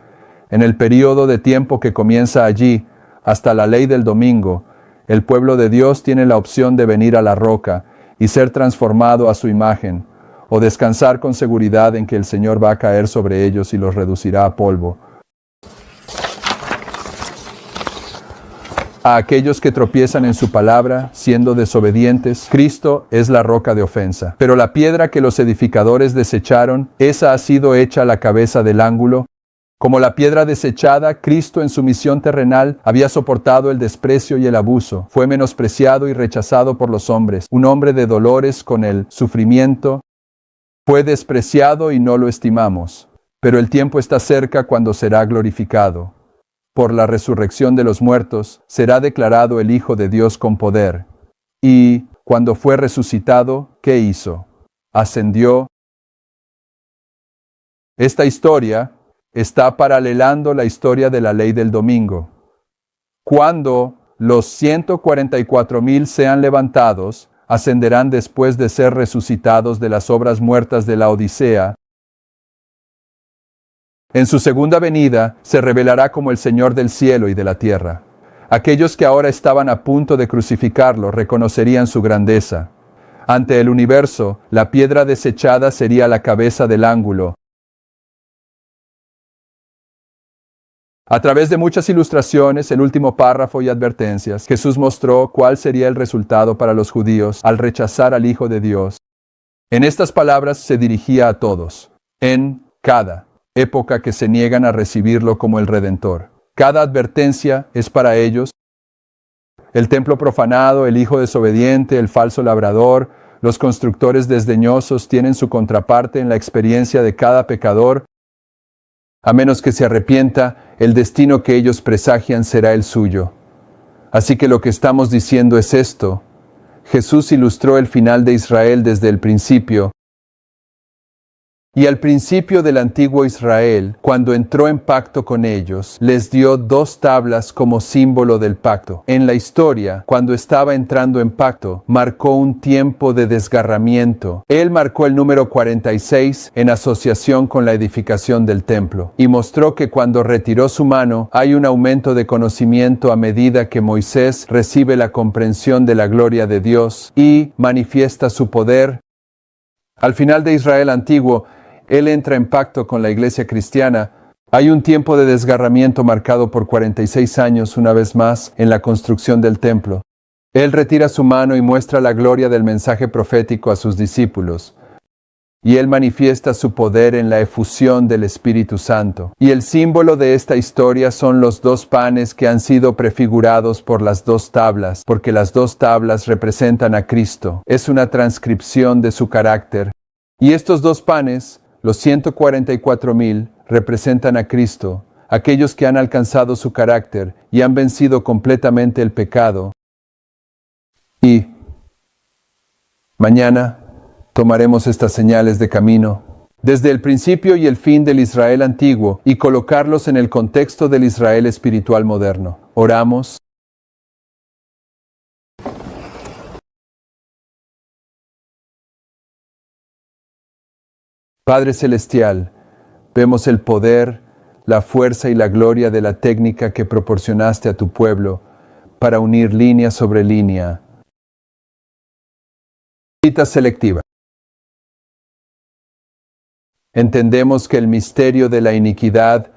en el período de tiempo que comienza allí, hasta la ley del domingo, el pueblo de Dios tiene la opción de venir a la roca y ser transformado a su imagen, o descansar con seguridad en que el Señor va a caer sobre ellos y los reducirá a polvo. A aquellos que tropiezan en su palabra, siendo desobedientes, Cristo es la roca de ofensa. Pero la piedra que los edificadores desecharon, esa ha sido hecha la cabeza del ángulo. Como la piedra desechada, Cristo en su misión terrenal había soportado el desprecio y el abuso. Fue menospreciado y rechazado por los hombres. Un hombre de dolores con el sufrimiento. Fue despreciado y no lo estimamos. Pero el tiempo está cerca cuando será glorificado. Por la resurrección de los muertos, será declarado el Hijo de Dios con poder. Y, cuando fue resucitado, ¿qué hizo? Ascendió. Esta historia está paralelando la historia de la ley del domingo. Cuando los 144,000 sean levantados, ascenderán después de ser resucitados de las obras muertas de la Odisea. En su segunda venida se revelará como el Señor del cielo y de la tierra. Aquellos que ahora estaban a punto de crucificarlo reconocerían su grandeza. Ante el universo, la piedra desechada sería la cabeza del ángulo. A través de muchas ilustraciones, el último párrafo y advertencias, Jesús mostró cuál sería el resultado para los judíos al rechazar al Hijo de Dios. En estas palabras se dirigía a todos, en cada época que se niegan a recibirlo como el Redentor. Cada advertencia es para ellos. El templo profanado, el hijo desobediente, el falso labrador, los constructores desdeñosos tienen su contraparte en la experiencia de cada pecador. A menos que se arrepienta, el destino que ellos presagian será el suyo. Así que lo que estamos diciendo es esto. Jesús ilustró el final de Israel desde el principio. Y al principio del antiguo Israel, cuando entró en pacto con ellos, les dio 2 tablas como símbolo del pacto. En la historia, cuando estaba entrando en pacto, marcó un tiempo de desgarramiento. Él marcó el número 46 en asociación con la edificación del templo, y mostró que cuando retiró su mano, hay un aumento de conocimiento a medida que Moisés recibe la comprensión de la gloria de Dios y manifiesta su poder. Al final de Israel antiguo, Él entra en pacto con la iglesia cristiana. Hay un tiempo de desgarramiento marcado por 46 años una vez más en la construcción del templo. Él retira su mano y muestra la gloria del mensaje profético a sus discípulos. Y Él manifiesta su poder en la efusión del Espíritu Santo. Y el símbolo de esta historia son los 2 panes que han sido prefigurados por las 2 tablas, porque las 2 tablas representan a Cristo. Es una transcripción de su carácter. Y estos 2 panes, los 144,000, representan a Cristo, aquellos que han alcanzado su carácter y han vencido completamente el pecado. Y mañana tomaremos estas señales de camino desde el principio y el fin del Israel antiguo y colocarlos en el contexto del Israel espiritual moderno. Oramos. Padre Celestial, vemos el poder, la fuerza y la gloria de la técnica que proporcionaste a tu pueblo para unir línea sobre línea. Cita selectiva. Entendemos que el misterio de la iniquidad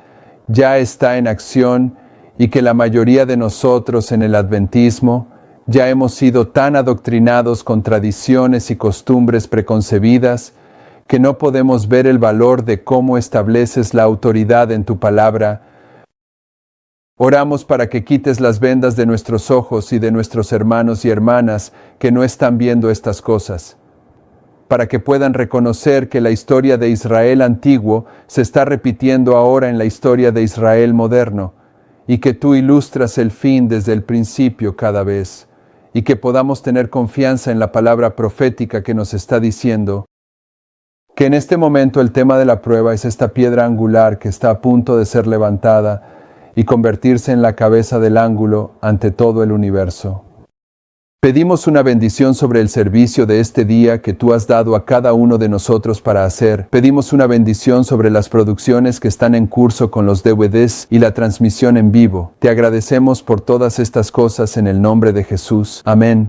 ya está en acción y que la mayoría de nosotros en el adventismo ya hemos sido tan adoctrinados con tradiciones y costumbres preconcebidas que no podemos ver el valor de cómo estableces la autoridad en tu palabra. Oramos para que quites las vendas de nuestros ojos y de nuestros hermanos y hermanas que no están viendo estas cosas, para que puedan reconocer que la historia de Israel antiguo se está repitiendo ahora en la historia de Israel moderno, y que tú ilustras el fin desde el principio cada vez, y que podamos tener confianza en la palabra profética que nos está diciendo que en este momento el tema de la prueba es esta piedra angular que está a punto de ser levantada y convertirse en la cabeza del ángulo ante todo el universo. Pedimos una bendición sobre el servicio de este día que tú has dado a cada uno de nosotros para hacer. Pedimos una bendición sobre las producciones que están en curso con los DVDs y la transmisión en vivo. Te agradecemos por todas estas cosas en el nombre de Jesús. Amén.